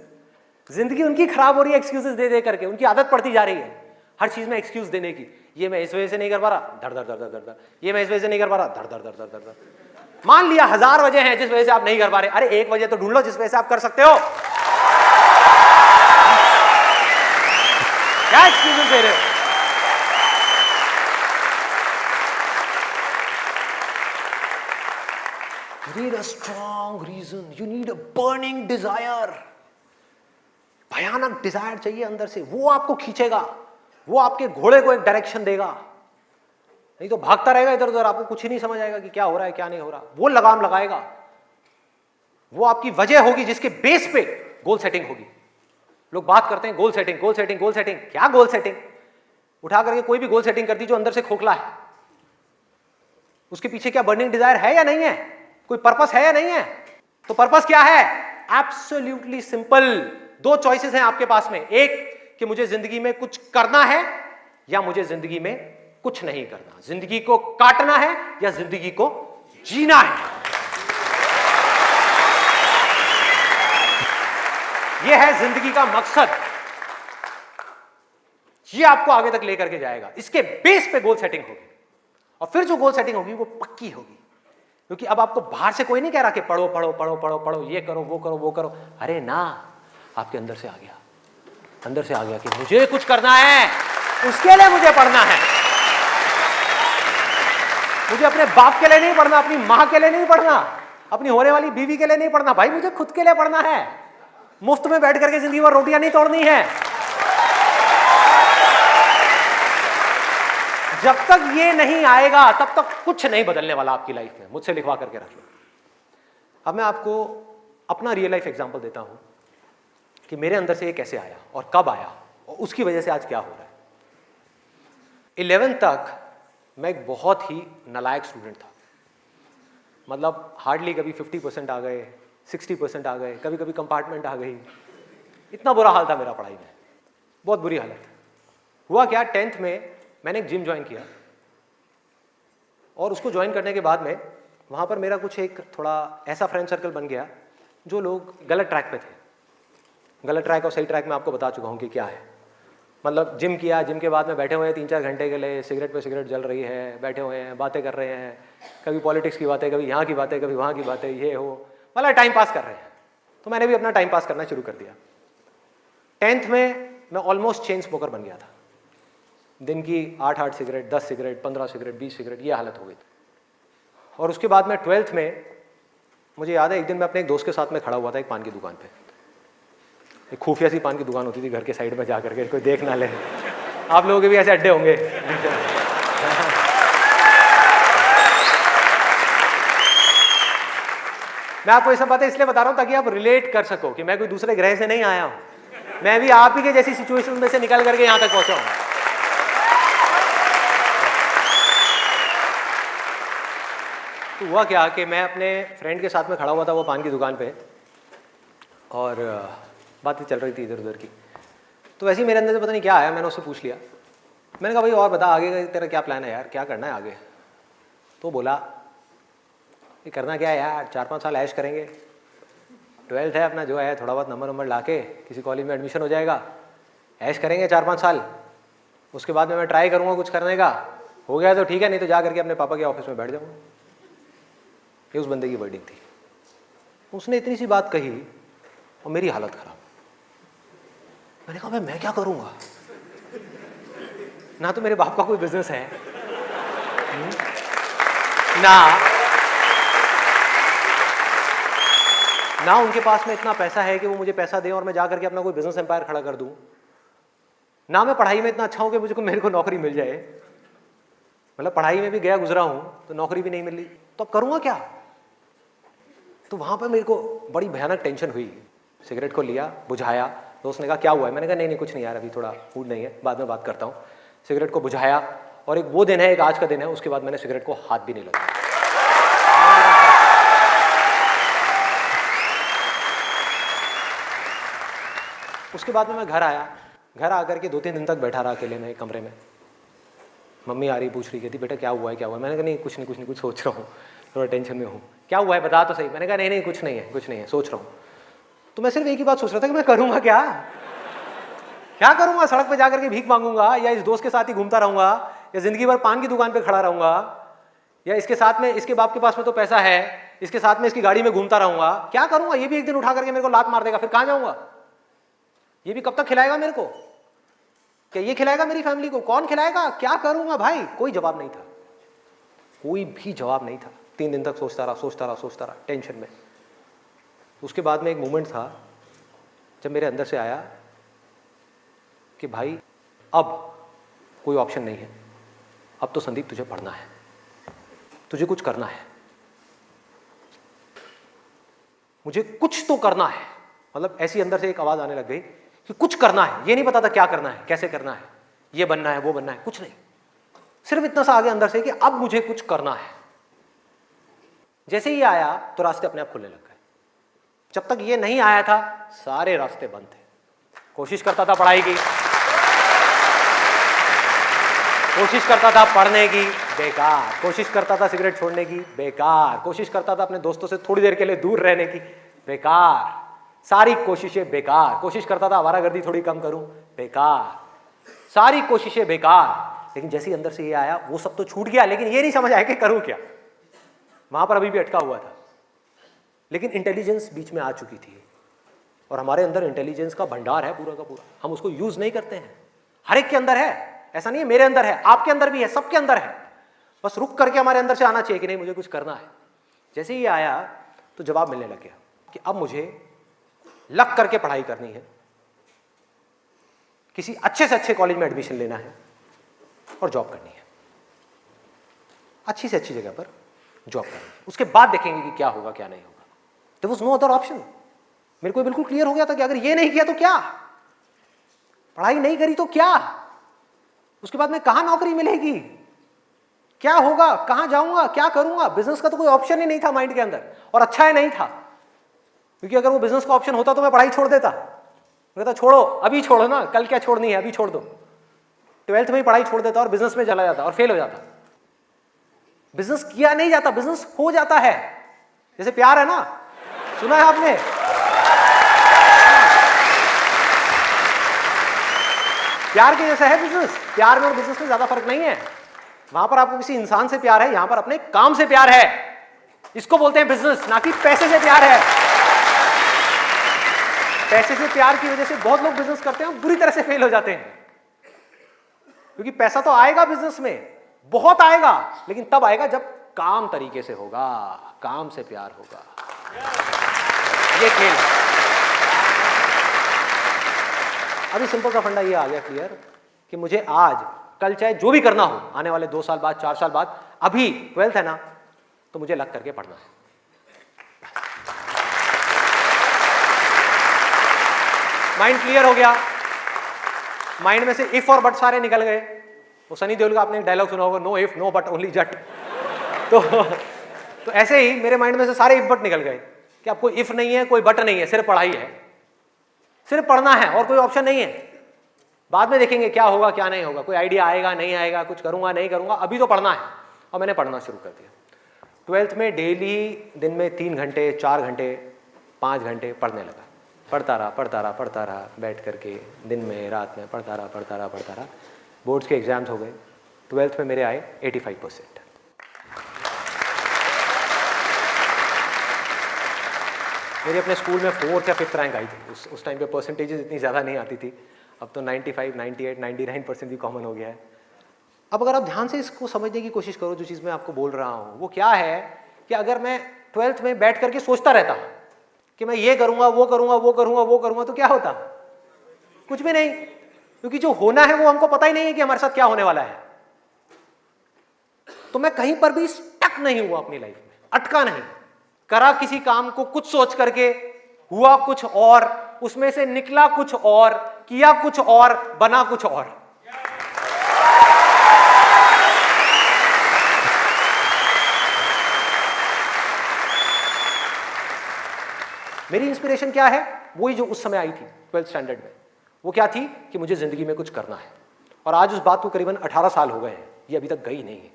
जिंदगी उनकी खराब हो रही है एक्सक्यूजेस दे दे करके, उनकी आदत पड़ती जा रही है हर चीज में एक्सक्यूज देने की। ये मैं इस वजह से नहीं कर पा रहा, धड़ धड़ धड़ धड़ धड़, ये मैं इस वजह से नहीं कर पा रहा, धड़ धड़ धड़ धड़ धड़। मान लिया 1000 वजह हैं जिस वजह से आप नहीं कर पा रहे, अरे एक वजह तो ढूंढ लो जिस वजह से आप कर सकते हो। क्या एक्सक्यूजेस दे रहे हो? You need a strong reason. You need a burning desire. भयानक डिजायर चाहिए अंदर से, वो आपको खींचेगा, वो आपके घोड़े को एक डायरेक्शन देगा। नहीं तो भागता रहेगा इधर उधर, आपको कुछ ही नहीं समझ आएगा कि क्या हो रहा है क्या नहीं हो रहा। वो लगाम लगाएगा, वो आपकी वजह होगी जिसके बेस पे गोल सेटिंग होगी। लोग बात करते हैं goal setting, goal setting, goal setting. क्या गोल सेटिंग? उठा करके कोई भी गोल सेटिंग करती जो अंदर से खोखला है, उसके पीछे क्या बर्निंग डिजायर है या नहीं है? कोई पर्पस है या नहीं है? तो पर्पस क्या है? Absolutely simple. 2 चॉइसेस हैं आपके पास में, एक कि मुझे जिंदगी में कुछ करना है या मुझे जिंदगी में कुछ नहीं करना। जिंदगी को काटना है या जिंदगी को जीना है। यह है जिंदगी का मकसद। यह आपको आगे तक लेकर के जाएगा। इसके बेस पे गोल सेटिंग होगी, और फिर जो गोल सेटिंग होगी वो पक्की होगी। क्योंकि अब आपको बाहर से कोई नहीं कह रहा कि पढ़ो पढ़ो पढ़ो पढ़ो पढ़ो, ये करो वो करो वो करो। अरे ना, आपके अंदर से आ गया, अंदर से आ गया कि मुझे कुछ करना है, उसके लिए मुझे पढ़ना है। मुझे अपने बाप के लिए नहीं पढ़ना, अपनी मां के लिए नहीं पढ़ना, अपनी होने वाली बीवी के लिए नहीं पढ़ना, भाई मुझे खुद के लिए पढ़ना है। मुफ्त में बैठ करके जिंदगी भर रोटियां नहीं तोड़नी है। जब तक ये नहीं आएगा तब तक कुछ नहीं बदलने वाला आपकी लाइफ में। मुझसे लिखवा करके रख लो। अब मैं आपको अपना रियल लाइफ एग्जांपल देता हूं कि मेरे अंदर से ये कैसे आया और कब आया और उसकी वजह से आज क्या हो रहा है। 11th तक मैं एक बहुत ही नालायक स्टूडेंट था। मतलब हार्डली कभी 50% आ गए, 60% आ गए, कभी कभी कंपार्टमेंट आ गई। इतना बुरा हाल था मेरा पढ़ाई में, बहुत बुरी हालत। हुआ क्या, 10th में मैंने एक जिम ज्वाइन किया, और उसको ज्वाइन करने के बाद में वहाँ पर मेरा कुछ एक थोड़ा ऐसा फ्रेंड सर्कल बन गया जो लोग गलत ट्रैक पे थे। गलत ट्रैक और सही ट्रैक मैं आपको बता चुका हूँ कि क्या है। मतलब जिम किया, जिम के बाद में बैठे हुए हैं 3-4 घंटे के लिए, सिगरेट पे सिगरेट जल रही है, बैठे हुए हैं, बातें कर रहे हैं, कभी पॉलिटिक्स की बातें, कभी यहाँ की बातें, कभी वहाँ की बातें, ये हो, मतलब टाइम पास कर रहे हैं। तो मैंने भी अपना टाइम पास करना शुरू कर दिया। 10th में मैं ऑलमोस्ट चेन स्मोकर बन गया था। दिन की 8 सिगरेट, 10 सिगरेट, 15 सिगरेट, 20 सिगरेट, ये हालत हो गई थी। और उसके बाद में 12th में मुझे याद है, एक दिन मैं अपने एक दोस्त के साथ में खड़ा हुआ था एक पान की दुकान पे। एक खुफिया सी पान की दुकान होती थी घर के साइड में, जा करके कोई देख ना ले। आप लोगों के भी ऐसे अड्डे होंगे। मैं आपको ये सब बातें इसलिए बता रहा हूं ताकि आप रिलेट कर सको कि मैं कोई दूसरे ग्रह से नहीं आया हूं, मैं भी आप ही के जैसी सिचुएशन में से निकल करके यहां तक पहुंचा हूं। तो हुआ क्या कि मैं अपने फ्रेंड के साथ में खड़ा हुआ था वो पान की दुकान पे, और बातें चल रही थी इधर उधर की। तो वैसे ही मेरे अंदर से पता नहीं क्या आया, मैंने उससे पूछ लिया। मैंने कहा भाई और बता, आगे का तेरा क्या प्लान है यार, क्या करना है आगे? तो बोला ये करना क्या है यार, 4-5 साल ऐश करेंगे, 12th है अपना, जो है थोड़ा बहुत नंबर ला के किसी कॉलेज में एडमिशन हो जाएगा, ऐश करेंगे 4-5 साल, उसके बाद में मैं ट्राई करूँगा कुछ करने का, हो गया तो ठीक है, नहीं तो जा करके अपने पापा के ऑफिस में बैठ जाऊँगा। ये उस बंदे की वर्डिंग थी। उसने इतनी सी बात कही और मेरी हालत खराब। मैंने कहा भाई मैं क्या करूँगा, ना तो मेरे बाप का कोई बिजनेस है, ना उनके पास में इतना पैसा है कि वो मुझे पैसा दें और मैं जा करके अपना कोई बिजनेस एम्पायर खड़ा कर दूं, ना मैं पढ़ाई में इतना अच्छा हूं कि मुझे मेरे को नौकरी मिल जाए। मतलब पढ़ाई में भी गया गुजरा हूं तो नौकरी भी नहीं मिल रही, तो अब करूंगा क्या? तो वहां पर मेरे को बड़ी भयानक टेंशन हुई। सिगरेट को लिया, बुझाया। दोस्त ने कहा क्या हुआ है? मैंने कहा नहीं कुछ नहीं यार, अभी थोड़ा मूड नहीं है, बाद में बात करता हूँ। सिगरेट को बुझाया, और एक वो दिन है, एक आज का दिन है, उसके बाद मैंने सिगरेट को हाथ भी नहीं लगाया। उसके बाद में मैं घर आया। घर आकर के 2-3 दिन तक बैठा रहा अकेले में कमरे में। मम्मी आ रही, पूछ रही, कहती बेटा क्या हुआ है, क्या हुआ है? मैंने कहा नहीं कुछ नहीं, कुछ सोच रहा हूँ, थोड़ा टेंशन में हूँ। क्या हुआ है बता तो सही। मैंने कहा नहीं कुछ नहीं है, सोच रहा हूँ। तो मैं सिर्फ एक ही बात सोच रहा था कि मैं करूँगा क्या करूँगा? सड़क पर जाकर के भीख मांगूंगा, या इस दोस्त के साथ ही घूमता रहूँगा, या जिंदगी भर पान की दुकान पर खड़ा रहूँगा, या इसके साथ में, इसके बाप के पास में तो पैसा है, इसके साथ में इसकी गाड़ी में घूमता रहूँगा? क्या करूँगा? ये भी एक दिन उठा करके मेरे को लात मार देगा, फिर कहाँ जाऊँगा? ये भी कब तक खिलाएगा मेरे को? क्या ये खिलाएगा मेरी फैमिली को? कौन खिलाएगा? क्या करूंगा भाई? कोई जवाब नहीं था, कोई भी जवाब नहीं था। 3 दिन तक सोचता रहा टेंशन में। उसके बाद में एक मोमेंट था जब मेरे अंदर से आया कि भाई अब कोई ऑप्शन नहीं है, अब तो संदीप तुझे पढ़ना है, तुझे कुछ करना है, मुझे कुछ तो करना है। मतलब ऐसी अंदर से एक आवाज आने लग गई कि कुछ करना है। ये नहीं पता था क्या करना है, कैसे करना है, ये बनना है, वो बनना है, कुछ नहीं, सिर्फ इतना सा आगे अंदर से कि अब मुझे कुछ करना है। जैसे ही आया तो रास्ते अपने आप खुलने लग गए। जब तक ये नहीं आया था सारे रास्ते बंद थे। कोशिश करता था पढ़ाई की, कोशिश करता था पढ़ने की, बेकार। कोशिश करता था सिगरेट छोड़ने की, बेकार। कोशिश करता था अपने दोस्तों से थोड़ी देर के लिए दूर रहने की, बेकार। सारी कोशिशें बेकार। कोशिश करता था आवारागर्दी थोड़ी कम करूं, बेकार। सारी कोशिशें बेकार। लेकिन जैसे ही अंदर से ये आया वो सब तो छूट गया, लेकिन ये नहीं समझ आया कि करूं क्या। वहां पर अभी भी अटका हुआ था, लेकिन इंटेलिजेंस बीच में आ चुकी थी। और हमारे अंदर इंटेलिजेंस का भंडार है पूरा का पूरा, हम उसको यूज नहीं करते हैं। हर एक के अंदर है, ऐसा नहीं है मेरे अंदर है, आपके अंदर भी है, सबके अंदर है। बस रुक करके हमारे अंदर से आना चाहिए कि नहीं मुझे कुछ करना है। जैसे ही आया तो जवाब मिलने लग गया कि अब मुझे लग करके पढ़ाई करनी है, किसी अच्छे से अच्छे कॉलेज में एडमिशन लेना है और जॉब करनी है, अच्छी से अच्छी जगह पर जॉब करनी है। उसके बाद देखेंगे कि क्या होगा क्या नहीं होगा। There was no other option. मेरे को बिल्कुल क्लियर हो गया था कि अगर ये नहीं किया तो क्या, पढ़ाई नहीं करी तो क्या, उसके बाद में कहां नौकरी मिलेगी, क्या होगा, कहां जाऊंगा, क्या करूंगा। बिजनेस का तो कोई ऑप्शन ही नहीं था माइंड के अंदर, और अच्छा है नहीं था, क्योंकि अगर वो बिजनेस का ऑप्शन होता तो मैं पढ़ाई छोड़ देता। मैं कहता छोड़ो, अभी छोड़ो ना, कल क्या छोड़नी है, अभी छोड़ दो। 12th में ही पढ़ाई छोड़ देता और बिजनेस में चला जाता और फेल हो जाता। बिजनेस किया नहीं जाता, बिजनेस हो जाता है। जैसे प्यार है ना, सुना है आपने? प्यार के जैसा है बिजनेस। प्यार में और बिजनेस में ज्यादा फर्क नहीं है। वहां पर आपको किसी इंसान से प्यार है, यहां पर अपने काम से प्यार है। इसको बोलते हैं बिजनेस, ना कि पैसे से प्यार है। पैसे से प्यार की वजह से बहुत लोग बिजनेस करते हैं और बुरी तरह से फेल हो जाते हैं, क्योंकि पैसा तो आएगा बिजनेस में, बहुत आएगा, लेकिन तब आएगा जब काम तरीके से होगा, काम से प्यार होगा। ये खेल है। अभी सिंपल सा फंडा ये आ गया क्लियर कि मुझे आज कल चाहे जो भी करना हो, आने वाले 2 साल बाद, 4 साल बाद, अभी 12th है ना, तो मुझे लग करके पढ़ना है। माइंड क्लियर हो गया। माइंड में से इफ और बट सारे निकल गए। वो सनी देओल का आपने एक डायलॉग सुना होगा, no if no but only Jatt. तो ऐसे ही मेरे माइंड में से सारे इफ बट निकल गए कि अब कोई इफ नहीं है, कोई बट नहीं है, सिर्फ पढ़ाई है, सिर्फ पढ़ना है और कोई ऑप्शन नहीं है। बाद में देखेंगे क्या होगा क्या नहीं होगा, कोई आइडिया आएगा नहीं आएगा, कुछ करूंगा नहीं करूंगा, अभी तो पढ़ना है। और मैंने पढ़ना शुरू कर दिया। 12th में डेली दिन में 3 घंटे 4 घंटे 5 घंटे पढ़ने लगा। पढ़ता रहा बैठ करके, दिन में रात में पढ़ता रहा। बोर्ड्स के एग्जाम्स हो गए। 12th में मेरे आए 85%। मेरे अपने स्कूल में 4th या 5th रैंक आई थी। उस टाइम पे परसेंटेजेस इतनी ज़्यादा नहीं आती थी। अब तो 95, 98, 99% भी कॉमन हो गया है। अब अगर आप ध्यान से इसको समझने की कोशिश करो, जो चीज़ मैं आपको बोल रहा हूँ वो क्या है कि अगर मैं 12th में बैठ करके सोचता रहता कि मैं ये करूँगा वो करूँगा, तो क्या होता? कुछ भी नहीं, क्योंकि जो होना है वो हमको पता ही नहीं है कि हमारे साथ क्या होने वाला है। तो मैं कहीं पर भी स्टक नहीं हुआ अपनी लाइफ में, अटका नहीं। करा किसी काम को कुछ सोच करके, हुआ कुछ और, उसमें से निकला कुछ और, किया कुछ और, बना कुछ और। मेरी इंस्पिरेशन क्या है? वही जो उस समय आई थी 12th स्टैंडर्ड में। वो क्या थी कि मुझे जिंदगी में कुछ करना है। और आज उस बात को करीबन 18 साल हो गए हैं, ये अभी तक गई नहीं है,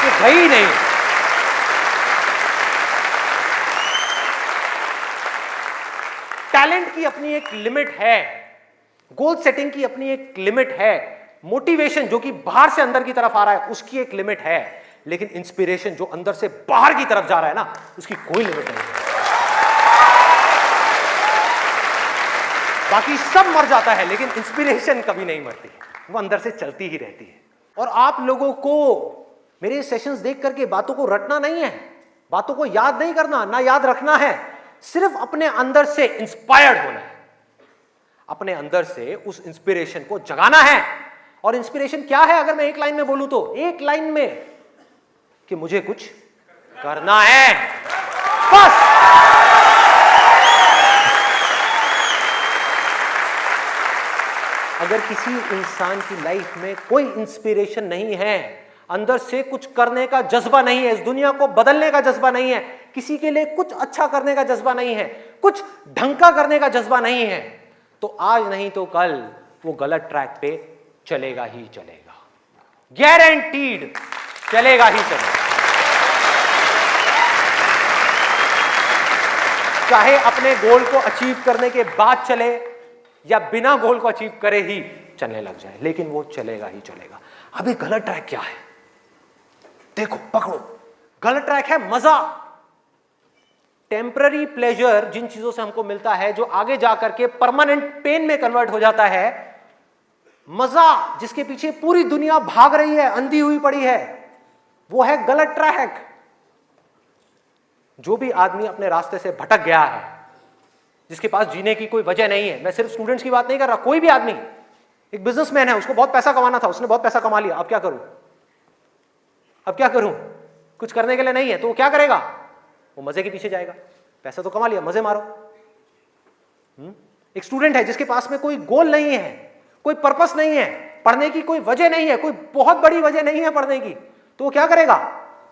ये गई नहीं। टैलेंट की अपनी एक लिमिट है, गोल सेटिंग की अपनी एक लिमिट है, मोटिवेशन जो कि बाहर से अंदर की तरफ आ रहा है उसकी एक लिमिट है, लेकिन इंस्पिरेशन जो अंदर से बाहर की तरफ जा रहा है ना, उसकी कोई लिमिट नहीं है। बाकी सब मर जाता है, लेकिन इंस्पिरेशन कभी नहीं मरती, वो अंदर से चलती ही रहती है। और आप लोगों को मेरे सेशंस देख करके बातों को रटना नहीं है, बातों को याद नहीं करना, ना याद रखना है, सिर्फ अपने अंदर से इंस्पायर्ड होना है, अपने अंदर से उस इंस्पिरेशन को जगाना है। और इंस्पिरेशन क्या है अगर मैं एक लाइन में बोलूं तो, एक लाइन में कि मुझे कुछ करना है, बस। अगर किसी इंसान की लाइफ में कोई इंस्पिरेशन नहीं है, अंदर से कुछ करने का जज्बा नहीं है, इस दुनिया को बदलने का जज्बा नहीं है, किसी के लिए कुछ अच्छा करने का जज्बा नहीं है, कुछ ढंग का करने का जज्बा नहीं है, तो आज नहीं तो कल वो गलत ट्रैक पे चलेगा ही चलेगा, गारंटीड चलेगा ही चलेगा। चाहे अपने गोल को अचीव करने के बाद चले या बिना गोल को अचीव करे ही चलने लग जाए, लेकिन वो चलेगा ही चलेगा। अभी गलत ट्रैक क्या है? देखो, पकड़ो, गलत ट्रैक है मजा, टेम्पररी प्लेजर, जिन चीजों से हमको मिलता है जो आगे जाकर के परमानेंट पेन में कन्वर्ट हो जाता है। मजा जिसके पीछे पूरी दुनिया भाग रही है, अंधी हुई पड़ी है, वो है गलत ट्रैक। जो भी आदमी अपने रास्ते से भटक गया है, जिसके पास जीने की कोई वजह नहीं है, मैं सिर्फ स्टूडेंट्स की बात नहीं कर रहा, कोई भी आदमी, एक बिजनेसमैन है, उसको बहुत पैसा कमाना था, उसने बहुत पैसा कमा लिया, अब क्या करूं, अब क्या करूं, कुछ करने के लिए नहीं है, तो वो क्या करेगा? वो मजे के पीछे जाएगा। पैसा तो कमा लिया, मजे मारो। एक स्टूडेंट है जिसके पास में कोई गोल नहीं है, कोई पर्पस नहीं है, पढ़ने की कोई वजह नहीं है, कोई बहुत बड़ी वजह नहीं है पढ़ने की, तो वो क्या करेगा?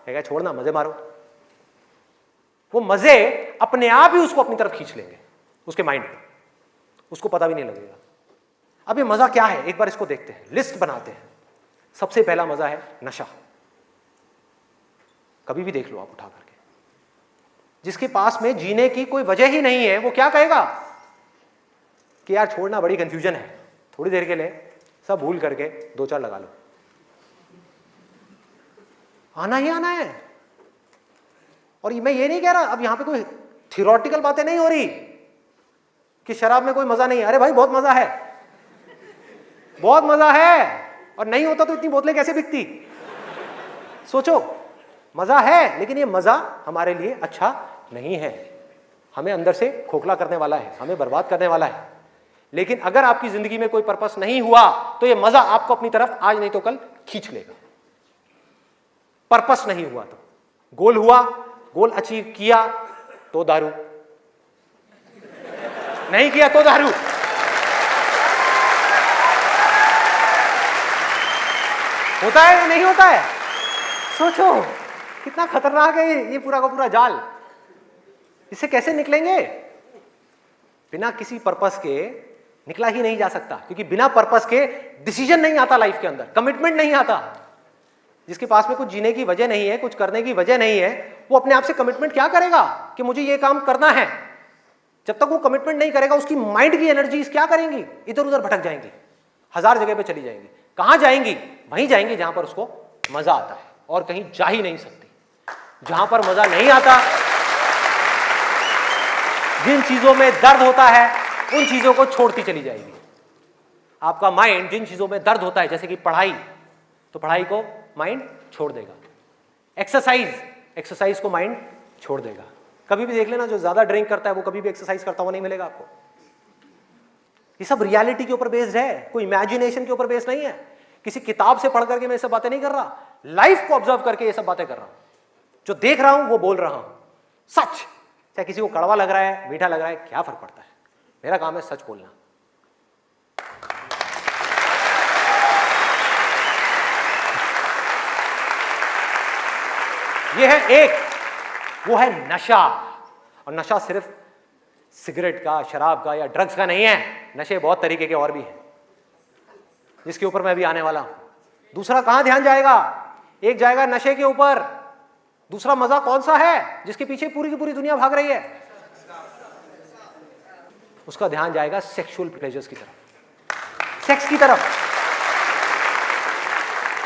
कहेगा छोड़ना, मजे मारो। वो मजे अपने आप ही उसको अपनी तरफ खींच लेंगे, उसके माइंड में, उसको पता भी नहीं लगेगा। अब ये मजा क्या है, एक बार इसको देखते हैं, लिस्ट बनाते हैं। सबसे पहला मजा है नशा। कभी भी देख लो आप उठा करके, जिसके पास में जीने की कोई वजह ही नहीं है, वो क्या कहेगा कि यार छोड़ना, बड़ी कंफ्यूजन है, थोड़ी देर के लिए सब भूल करके 2-4 लगा लो। आना ही आना है। और मैं ये नहीं कह रहा, अब यहां पे कोई थियोरेटिकल बातें नहीं हो रही कि शराब में कोई मजा नहीं है। अरे भाई बहुत मजा है, बहुत मजा है। और नहीं होता तो इतनी बोतलें कैसे बिकती? सोचो, मजा है, लेकिन ये मजा हमारे लिए अच्छा नहीं है, हमें अंदर से खोखला करने वाला है, हमें बर्बाद करने वाला है। लेकिन अगर आपकी जिंदगी में कोई पर्पस नहीं हुआ तो ये मजा आपको अपनी तरफ आज नहीं तो कल खींच लेगा। पर्पस नहीं हुआ तो गोल हुआ, गोल अचीव किया तो दारू, नहीं किया तो दारू। होता है या नहीं होता है? सोचो कितना खतरनाक है ये पूरा का पूरा जाल। इससे कैसे निकलेंगे? बिना किसी पर्पस के निकला ही नहीं जा सकता, क्योंकि बिना पर्पस के डिसीजन नहीं आता लाइफ के अंदर, कमिटमेंट नहीं आता। जिसके पास में कुछ जीने की वजह नहीं है, कुछ करने की वजह नहीं है, वो अपने आप से कमिटमेंट क्या करेगा कि मुझे ये काम करना है? जब तक वो कमिटमेंट नहीं करेगा, उसकी माइंड की एनर्जीज क्या करेंगी? इधर उधर भटक जाएंगी, 1000 जगह पे चली जाएंगी। कहां जाएंगी? वहीं जाएंगी जहां पर उसको मजा आता है, और कहीं जा ही नहीं सकती। जहां पर मजा नहीं आता, जिन चीजों में दर्द होता है, उन चीजों को छोड़ती चली जाएगी। आपका माइंड जिन चीजों में दर्द होता है, जैसे कि पढ़ाई, तो पढ़ाई को माइंड छोड़ देगा। एक्सरसाइज को माइंड छोड़ देगा। कभी भी देख लेना, जो ज्यादा ड्रिंक करता है वो कभी भी एक्सरसाइज करता हुआ नहीं मिलेगा आपको। ये सब रियलिटी के ऊपर बेस्ड है, कोई इमेजिनेशन के ऊपर बेस्ड नहीं है। किसी किताब से पढ़ करके मैं ये सब बातें नहीं कर रहा, लाइफ को ऑब्जर्व करके ये सब बातें कर रहा हूं। जो देख रहा हूं वो बोल रहा हूं, सच। चाहे किसी को कड़वा लग रहा है, मीठा लग रहा है, क्या फर्क पड़ता है? मेरा काम है सच बोलना। ये है एक, वो है नशा। और नशा सिर्फ सिगरेट का, शराब का या ड्रग्स का नहीं है। नशे बहुत तरीके के और भी हैं, जिसके ऊपर मैं अभी आने वाला हूं। दूसरा कहां ध्यान जाएगा? एक जाएगा नशे के ऊपर, दूसरा मजा कौन सा है जिसके पीछे पूरी की पूरी दुनिया भाग रही है? उसका ध्यान जाएगा सेक्सुअल प्लेजर्स की तरफ, सेक्स की तरफ।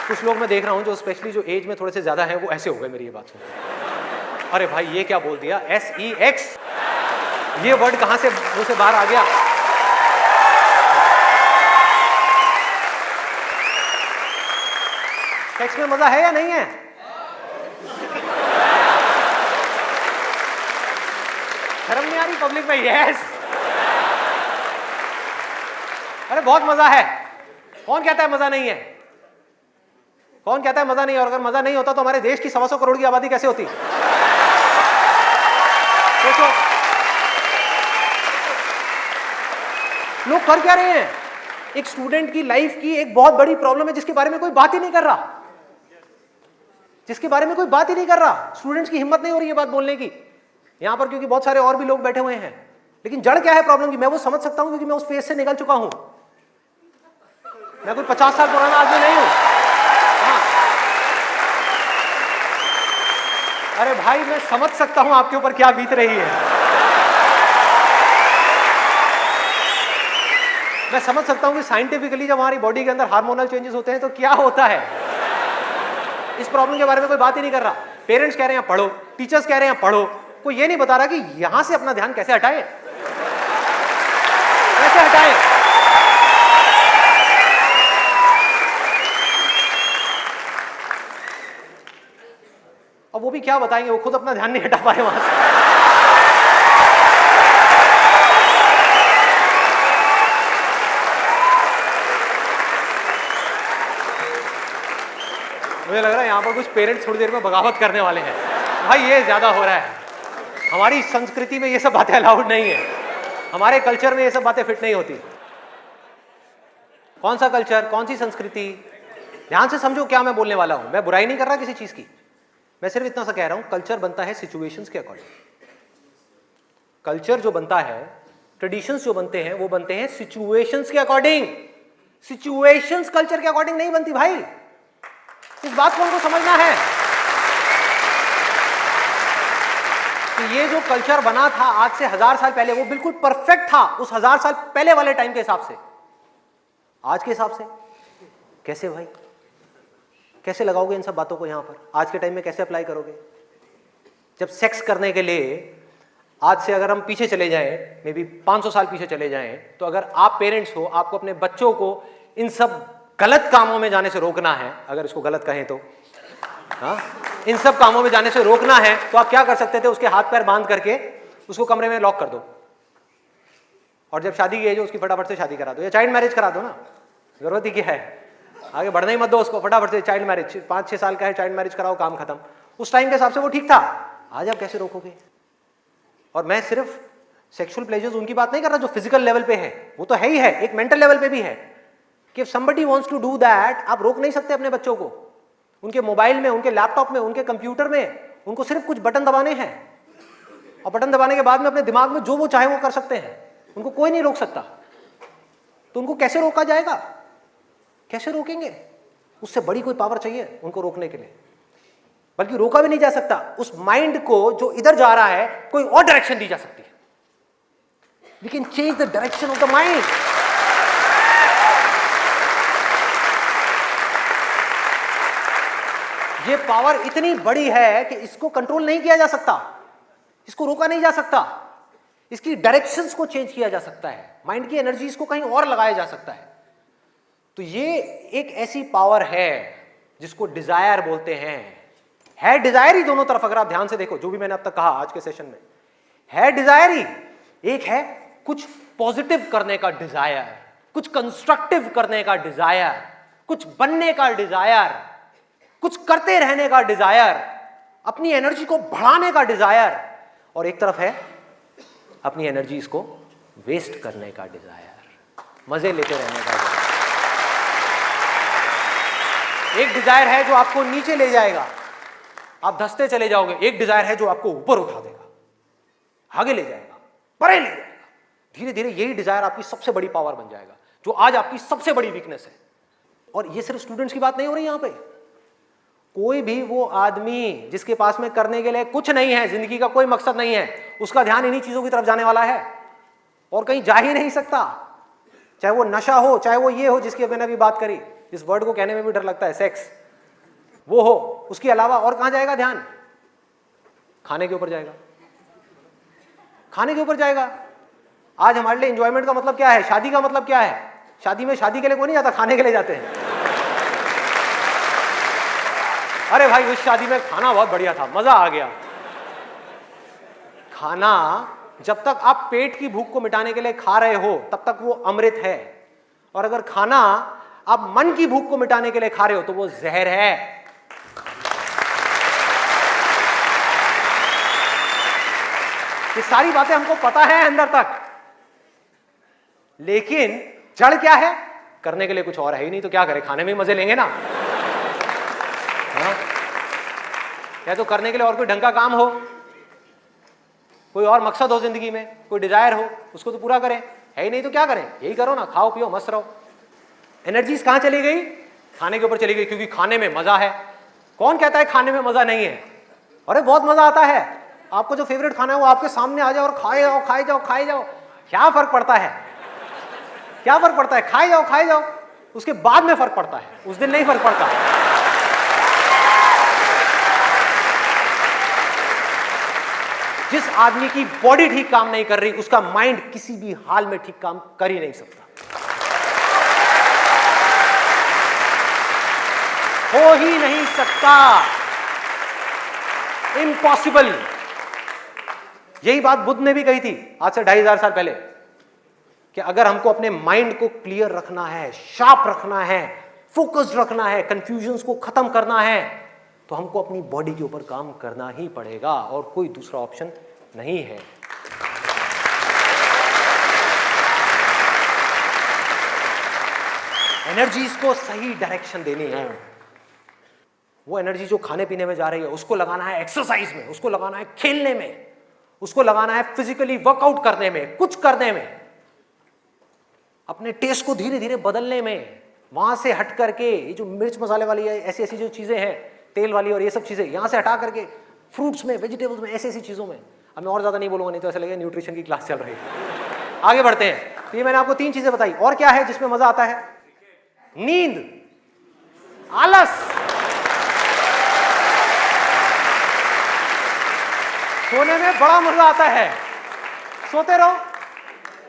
कुछ लोग मैं देख रहा हूं जो स्पेशली जो एज में थोड़े से ज्यादा है, वो ऐसे हो गए मेरी ये बात सुन। अरे भाई ये क्या बोल दिया? SEX, ये वर्ड कहां से मुंह से बाहर आ गया? सेक्स में मजा है या नहीं है? शर्म नहीं आ रही पब्लिक में? यस, अरे बहुत मजा है। कौन कहता है मजा नहीं है? कौन कहता है मजा नहीं है? और अगर मजा नहीं होता तो हमारे देश की 125 करोड़ की आबादी कैसे होती? सोचो, लोग कर क्या रहे हैं? एक स्टूडेंट की लाइफ की एक बहुत बड़ी प्रॉब्लम है जिसके बारे में कोई बात ही नहीं कर रहा, जिसके बारे में कोई बात ही नहीं कर रहा। स्टूडेंट्स की हिम्मत नहीं हो रही है बात बोलने की यहां पर, क्योंकि बहुत सारे और भी लोग बैठे हुए हैं। लेकिन जड़ क्या है प्रॉब्लम की, मैं वो समझ सकता हूं, क्योंकि मैं उस फेज से निकल चुका हूं। मैं कोई 50 साल पुराना आदमी नहीं हूं। हाँ। अरे भाई मैं समझ सकता हूं आपके ऊपर क्या बीत रही है। मैं समझ सकता हूं कि साइंटिफिकली जब हमारी बॉडी के अंदर हार्मोनल चेंजेस होते हैं तो क्या होता है। इस प्रॉब्लम के बारे में कोई बात ही नहीं कर रहा। पेरेंट्स कह रहे हैं पढ़ो, टीचर्स कह रहे हैं पढ़ो, कोई ये नहीं बता रहा कि यहां से अपना ध्यान कैसे हटाए, कैसे हटाए। अब वो भी क्या बताएंगे, वो खुद अपना ध्यान नहीं हटा पाए वहां से। मुझे लग रहा है यहां पर कुछ पेरेंट्स थोड़ी देर में बगावत करने वाले हैं। भाई ये ज्यादा हो रहा है। हमारी संस्कृति में ये सब बातें अलाउड नहीं है, हमारे कल्चर में ये सब बातें फिट नहीं होती। कौन सा कल्चर, कौन सी संस्कृति? ध्यान से समझो क्या मैं बोलने वाला हूं। मैं बुराई नहीं कर रहा किसी चीज की, मैं सिर्फ इतना सा कह रहा हूं, कल्चर बनता है सिचुएशंस के अकॉर्डिंग। कल्चर जो बनता है, ट्रेडिशंस जो बनते हैं, वो बनते हैं सिचुएशंस के अकॉर्डिंग। सिचुएशंस कल्चर के अकॉर्डिंग नहीं बनती भाई, इस बात को उनको समझना है कि ये जो कल्चर बना था आज से 1000 साल पहले वो बिल्कुल परफेक्ट था उस 1000 साल पहले वाले टाइम के हिसाब से। आज के हिसाब से कैसे भाई, कैसे लगाओगे इन सब बातों को यहां पर, आज के टाइम में कैसे अप्लाई करोगे? जब सेक्स करने के लिए आज से अगर हम पीछे चले जाएं, मे बी 500 साल पीछे चले जाएं, तो अगर आप पेरेंट्स हो, आपको अपने बच्चों को इन सब गलत कामों में जाने से रोकना है, अगर इसको गलत कहें तो, हाँ, इन सब कामों में जाने से रोकना है, तो आप क्या कर सकते थे? उसके हाथ पैर बांध करके उसको कमरे में लॉक कर दो, और जब शादी की एज हो उसकी फटाफट से शादी करा दो, या चाइल्ड मैरिज करा दो ना, जरूरत ही क्या है, आगे बढ़ने ही मत दो उसको, फटाफट से चाइल्ड मैरिज, 5-6 साल का है, चाइल्ड मैरिज कराओ, काम खत्म। उस टाइम के हिसाब से वो ठीक था, आज आप कैसे रोकोगे? और मैं सिर्फ सेक्सुअल प्लेजर्स उनकी बात नहीं कर रहा जो फिजिकल लेवल पे है, वो तो है ही है, एक मेंटल लेवल पे भी है कि somebody wants to do that, आप रोक नहीं सकते अपने बच्चों को। उनके मोबाइल में, उनके लैपटॉप में, उनके कंप्यूटर में उनको सिर्फ कुछ बटन दबाने हैं, और बटन दबाने के बाद में अपने दिमाग में जो वो चाहे वो कर सकते हैं, उनको कोई नहीं रोक सकता। तो उनको कैसे रोका जाएगा? कैसे रोकेंगे? उससे बड़ी कोई पावर चाहिए उनको रोकने के लिए, बल्कि रोका भी नहीं जा सकता। उस माइंड को जो इधर जा रहा है कोई और डायरेक्शन दी जा सकती है। We can change the direction of the mind. ये पावर इतनी बड़ी है कि इसको कंट्रोल नहीं किया जा सकता, इसको रोका नहीं जा सकता, इसकी डायरेक्शंस को चेंज किया जा सकता है, माइंड की एनर्जीज को कहीं और लगाया जा सकता है। तो ये एक ऐसी पावर है जिसको डिजायर बोलते हैं। है डिजायर ही दोनों तरफ, अगर आप ध्यान से देखो जो भी मैंने अब तक कहा आज के सेशन में, है डिजायर ही। एक है कुछ पॉजिटिव करने का डिजायर, कुछ कंस्ट्रक्टिव करने का डिजायर, कुछ बनने का डिजायर, कुछ करते रहने का डिजायर, अपनी एनर्जी को बढ़ाने का डिजायर, और एक तरफ है अपनी एनर्जी को वेस्ट करने का डिजायर, मजे लेते रहने का डिजायर। एक डिजायर है जो आपको नीचे ले जाएगा, आप धंसते चले जाओगे। एक डिजायर है जो आपको ऊपर उठा देगा, आगे ले जाएगा, परे ले जाएगा। धीरे धीरे यही डिजायर आपकी सबसे बड़ी पावर बन जाएगा, जो आज आपकी सबसे बड़ी वीकनेस है। और ये सिर्फ स्टूडेंट्स की बात नहीं हो रही यहां पे, कोई भी वो आदमी जिसके पास में करने के लिए कुछ नहीं है, जिंदगी का कोई मकसद नहीं है, उसका ध्यान इन्हीं चीजों की तरफ जाने वाला है और कहीं जा ही नहीं सकता। चाहे वो नशा हो, चाहे वो ये हो जिसकी मैंने अभी बात करी, इस वर्ड को कहने में भी डर लगता है, सेक्स, वो हो, उसके अलावा और कहां जाएगा ध्यान? खाने के ऊपर जाएगा, खाने के ऊपर जाएगा। आज हमारे लिए एंजॉयमेंट का मतलब क्या है? शादी का मतलब क्या है? शादी में शादी के लिए कोई नहीं जाता, खाने के लिए जाते हैं। अरे भाई उस शादी में खाना बहुत बढ़िया था, मजा आ गया। खाना जब तक आप पेट की भूख को मिटाने के लिए खा रहे हो तब तक वो अमृत है, और अगर खाना आप मन की भूख को मिटाने के लिए खा रहे हो तो वो जहर है। ये सारी बातें हमको पता है अंदर तक, लेकिन जड़ क्या है? करने के लिए कुछ और है ही नहीं, तो क्या करें? खाने में मजे लेंगे ना। हाँ? या तो करने के लिए और कोई ढंग का काम हो, कोई और मकसद हो जिंदगी में, कोई डिजायर हो, उसको तो पूरा करें। है ही नहीं तो क्या करें? यही करो ना, खाओ पियो मस्त रहो। एनर्जीज कहां चली गई? खाने के ऊपर चली गई, क्योंकि खाने में मजा है। कौन कहता है खाने में मजा नहीं है? अरे बहुत मजा आता है। आपको जो फेवरेट खाना है वो आपके सामने आ जाओ और खाए जाओ, खाए जाओ, खाए जाओ। क्या फर्क पड़ता है? क्या फर्क पड़ता है? खाए जाओ, खाए जाओ। उसके बाद में फर्क पड़ता है, उस दिन नहीं फर्क पड़ता। जिस आदमी की बॉडी ठीक काम नहीं कर रही, उसका माइंड किसी भी हाल में ठीक काम कर ही नहीं सकता, हो ही नहीं सकता, इम्पॉसिबल। यही बात बुद्ध ने भी कही थी आज से 2500 साल पहले, कि अगर हमको अपने माइंड को क्लियर रखना है, शार्प रखना है, फोकस्ड रखना है, कंफ्यूजन्स को खत्म करना है, तो हमको अपनी बॉडी के ऊपर काम करना ही पड़ेगा, और कोई दूसरा ऑप्शन नहीं है। एनर्जीज को सही डायरेक्शन देनी है। वो एनर्जी जो खाने पीने में जा रही है उसको लगाना है एक्सरसाइज में, उसको लगाना है खेलने में, उसको लगाना है फिजिकली वर्कआउट करने में, कुछ करने में। अपने टेस्ट को धीरे धीरे बदलने में, वहां से हट करके ये जो मिर्च मसाले वाली ऐसी ऐसी जो चीजें हैं, तेल वाली और ये सब चीजें, यहां से हटा करके फ्रूट्स में, वेजिटेबल्स में, ऐसी ऐसी चीजों में। अब मैं और ज्यादा नहीं बोलूंगा, नहीं तो ऐसा लगेगा न्यूट्रिशन की क्लास चल रही है। आगे बढ़ते हैं। तो ये मैंने आपको 3 चीजें बताई। और क्या है जिसमें मजा आता है? नींद, आलस। सोने में बड़ा मजा आता है, सोते रहो,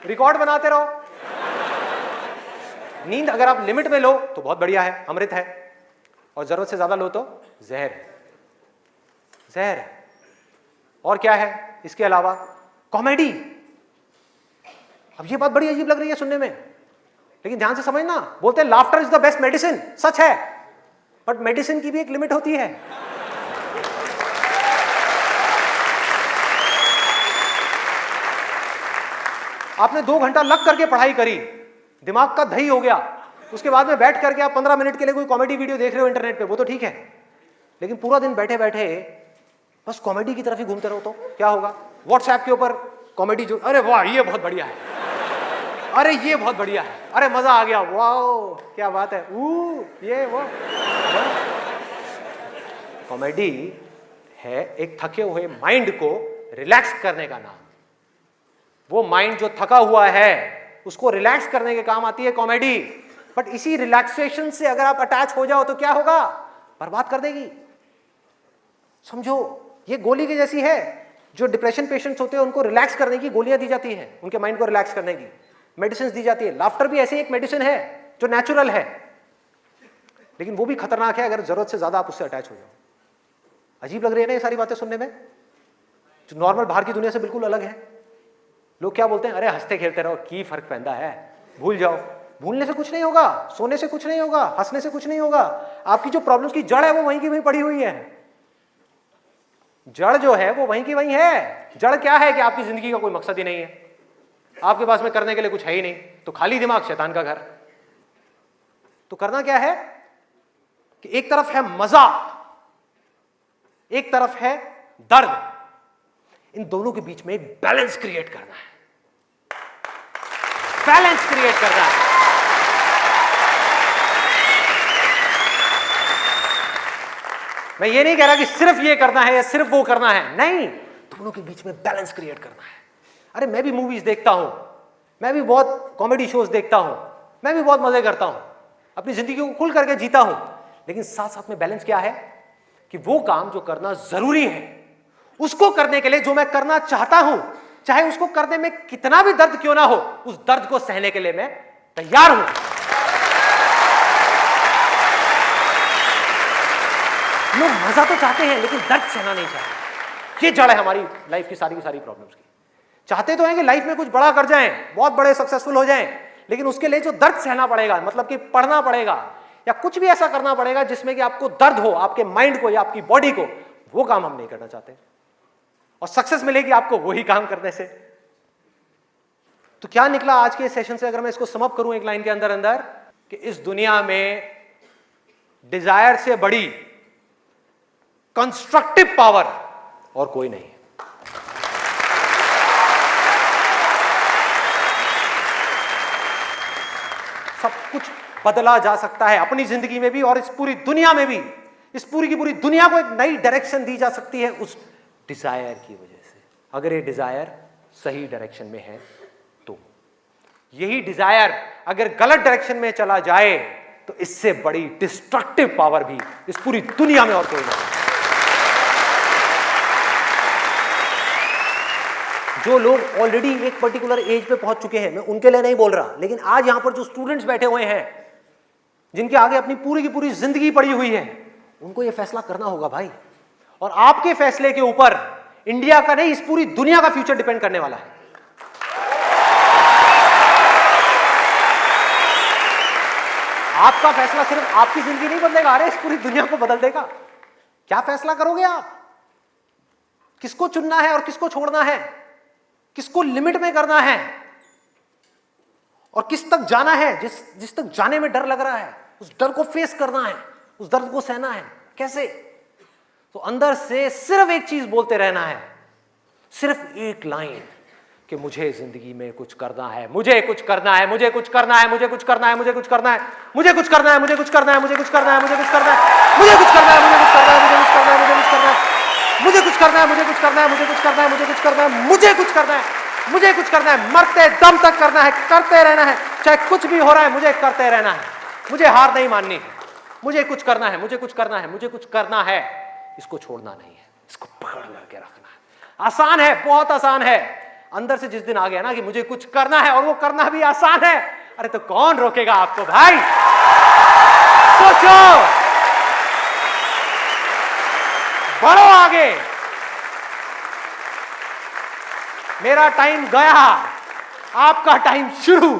रिकॉर्ड बनाते रहो। नींद अगर आप लिमिट में लो तो बहुत बढ़िया है, अमृत है, और जरूरत से ज्यादा लो तो जहर है, जहर है। और क्या है इसके अलावा? कॉमेडी। अब ये बात बड़ी अजीब लग रही है सुनने में, लेकिन ध्यान से समझना, बोलते हैं laughter is the best medicine. सच है, बट मेडिसिन की भी एक लिमिट होती है। आपने 2 घंटा लग करके पढ़ाई करी, दिमाग का दही हो गया, उसके बाद में बैठ करके आप 15 मिनट के लिए कोई कॉमेडी वीडियो देख रहे हो इंटरनेट पे, वो तो ठीक है, लेकिन पूरा दिन बैठे बैठे बस कॉमेडी की तरफ ही घूमते रहो तो क्या होगा? व्हाट्सएप के ऊपर कॉमेडी जो, अरे वाह ये बहुत बढ़िया है, अरे ये बहुत बढ़िया है, अरे मजा आ गया, वाह क्या बात है, ये वो। कॉमेडी है एक थके हुए माइंड को रिलैक्स करने का नाम। वो माइंड जो थका हुआ है उसको रिलैक्स करने के काम आती है कॉमेडी। बट इसी रिलैक्सेशन से अगर आप अटैच हो जाओ तो क्या होगा? बर्बाद कर देगी। समझो ये गोली की जैसी है। जो डिप्रेशन पेशेंट्स होते हैं उनको रिलैक्स करने की गोलियां दी जाती हैं, उनके माइंड को रिलैक्स करने की मेडिसिन दी जाती है। लाफ्टर भी ऐसी एक मेडिसिन है जो नेचुरल है, लेकिन वो भी खतरनाक है अगर जरूरत से ज्यादा आप उससे अटैच हो जाओ। अजीब लग रही है ना ये सारी बातें सुनने में, जो नॉर्मल बाहर की दुनिया से बिल्कुल अलग है। लोग क्या बोलते हैं? अरे हंसते खेलते रहो, की फर्क पैदा है, भूल जाओ। भूलने से कुछ नहीं होगा, सोने से कुछ नहीं होगा, हंसने से कुछ नहीं होगा। आपकी जो प्रॉब्लम्स की जड़ है वो वहीं की वहीं पड़ी हुई है। जड़ जो है वो वहीं की वहीं है। जड़ क्या है कि आपकी जिंदगी का कोई मकसद ही नहीं है, आपके पास में करने के लिए कुछ है ही नहीं, तो खाली दिमाग शैतान का घर। तो करना क्या है कि एक तरफ है मजा, एक तरफ है दर्द, इन दोनों के बीच में एक बैलेंस क्रिएट करना है। बैलेंस क्रिएट करना है। मैं ये नहीं कह रहा कि सिर्फ ये करना है या सिर्फ वो करना है, नहीं, दोनों के बीच में बैलेंस क्रिएट करना है। अरे मैं भी मूवीज देखता हूं, मैं भी बहुत कॉमेडी शोज देखता हूं, मैं भी बहुत मजे करता हूं, अपनी जिंदगी को खुल करके जीता हूं, लेकिन साथ साथ में बैलेंस क्या है कि वो काम जो करना जरूरी है उसको करने के लिए जो मैं करना चाहता हूं, चाहे उसको करने में कितना भी दर्द क्यों ना हो, उस दर्द को सहने के लिए मैं तैयार हूं। लोग मजा तो चाहते हैं लेकिन दर्द सहना नहीं चाहते। ये जड़ है हमारी लाइफ की सारी प्रॉब्लम्स की। चाहते तो हैं कि लाइफ में कुछ बड़ा कर जाएं, बहुत बड़े सक्सेसफुल हो जाएं, लेकिन उसके लिए जो दर्द सहना पड़ेगा, मतलब कि पढ़ना पड़ेगा या कुछ भी ऐसा करना पड़ेगा जिसमें कि आपको दर्द हो, आपके माइंड को या आपकी बॉडी को, वो काम हम नहीं करना चाहते। और सक्सेस मिलेगी आपको वही काम करने से। तो क्या निकला आज के सेशन से, अगर मैं इसको समअप करूं एक लाइन के अंदर अंदर, कि इस दुनिया में डिजायर से बड़ी कंस्ट्रक्टिव पावर और कोई नहीं है। सब कुछ बदला जा सकता है अपनी जिंदगी में भी और इस पूरी दुनिया में भी। इस पूरी की पूरी दुनिया को एक नई डायरेक्शन दी जा सकती है उस डिजायर की वजह से, अगर ये डिजायर सही डायरेक्शन में है तो। यही डिजायर अगर गलत डायरेक्शन में चला जाए तो इससे बड़ी डिस्ट्रक्टिव पावर भी इस पूरी दुनिया में और कोई नहीं। जो लोग ऑलरेडी एक पर्टिकुलर एज पे पहुंच चुके हैं, मैं उनके लिए नहीं बोल रहा, लेकिन आज यहां पर जो स्टूडेंट्स बैठे हुए हैं, जिनके आगे अपनी पूरी की पूरी जिंदगी पड़ी हुई है, उनको यह फैसला करना होगा भाई। और आपके फैसले के ऊपर इंडिया का नहीं, इस पूरी दुनिया का फ्यूचर डिपेंड करने वाला है। आपका फैसला सिर्फ आपकी जिंदगी नहीं बदलेगा, अरे इस पूरी दुनिया को बदल देगा। क्या फैसला करोगे आप? किसको चुनना है और किसको छोड़ना है, किसको लिमिट में करना है और किस तक जाना है। जिस तक जाने में डर लग रहा है, उस डर को फेस करना है, उस दर्द को सहना है। कैसे? तो अंदर से सिर्फ एक चीज बोलते रहना है, सिर्फ एक लाइन, कि मुझे जिंदगी में कुछ करना है, मुझे कुछ करना है, मुझे कुछ करना है, मुझे कुछ करना है, मुझे कुछ करना है, मुझे कुछ करना है, मुझे कुछ करना है, मुझे कुछ करना है, मुझे कुछ करना है, मुझे कुछ करना है, मुझे कुछ करना है, मुझे कुछ करना है, मुझे कुछ करना है, मुझे कुछ करना है, मुझे कुछ करना है, मुझे कुछ करना है, मुझे कुछ करना है, मुझे कुछ करना है, मरते दम तक करना है, करते रहना है, चाहे कुछ भी हो रहा है मुझे करते रहना है, मुझे हार नहीं माननी है, मुझे कुछ करना है, मुझे कुछ करना है, मुझे कुछ करना है, इसको छोड़ना नहीं है, इसको पकड़ करके रखना है। आसान है, बहुत आसान है। अंदर से जिस दिन आ गया ना कि मुझे कुछ करना है और वो करना भी आसान है, अरे तो कौन रोकेगा आपको भाई? सोचो, बढ़ो आगे। मेरा टाइम गया, आपका टाइम शुरू।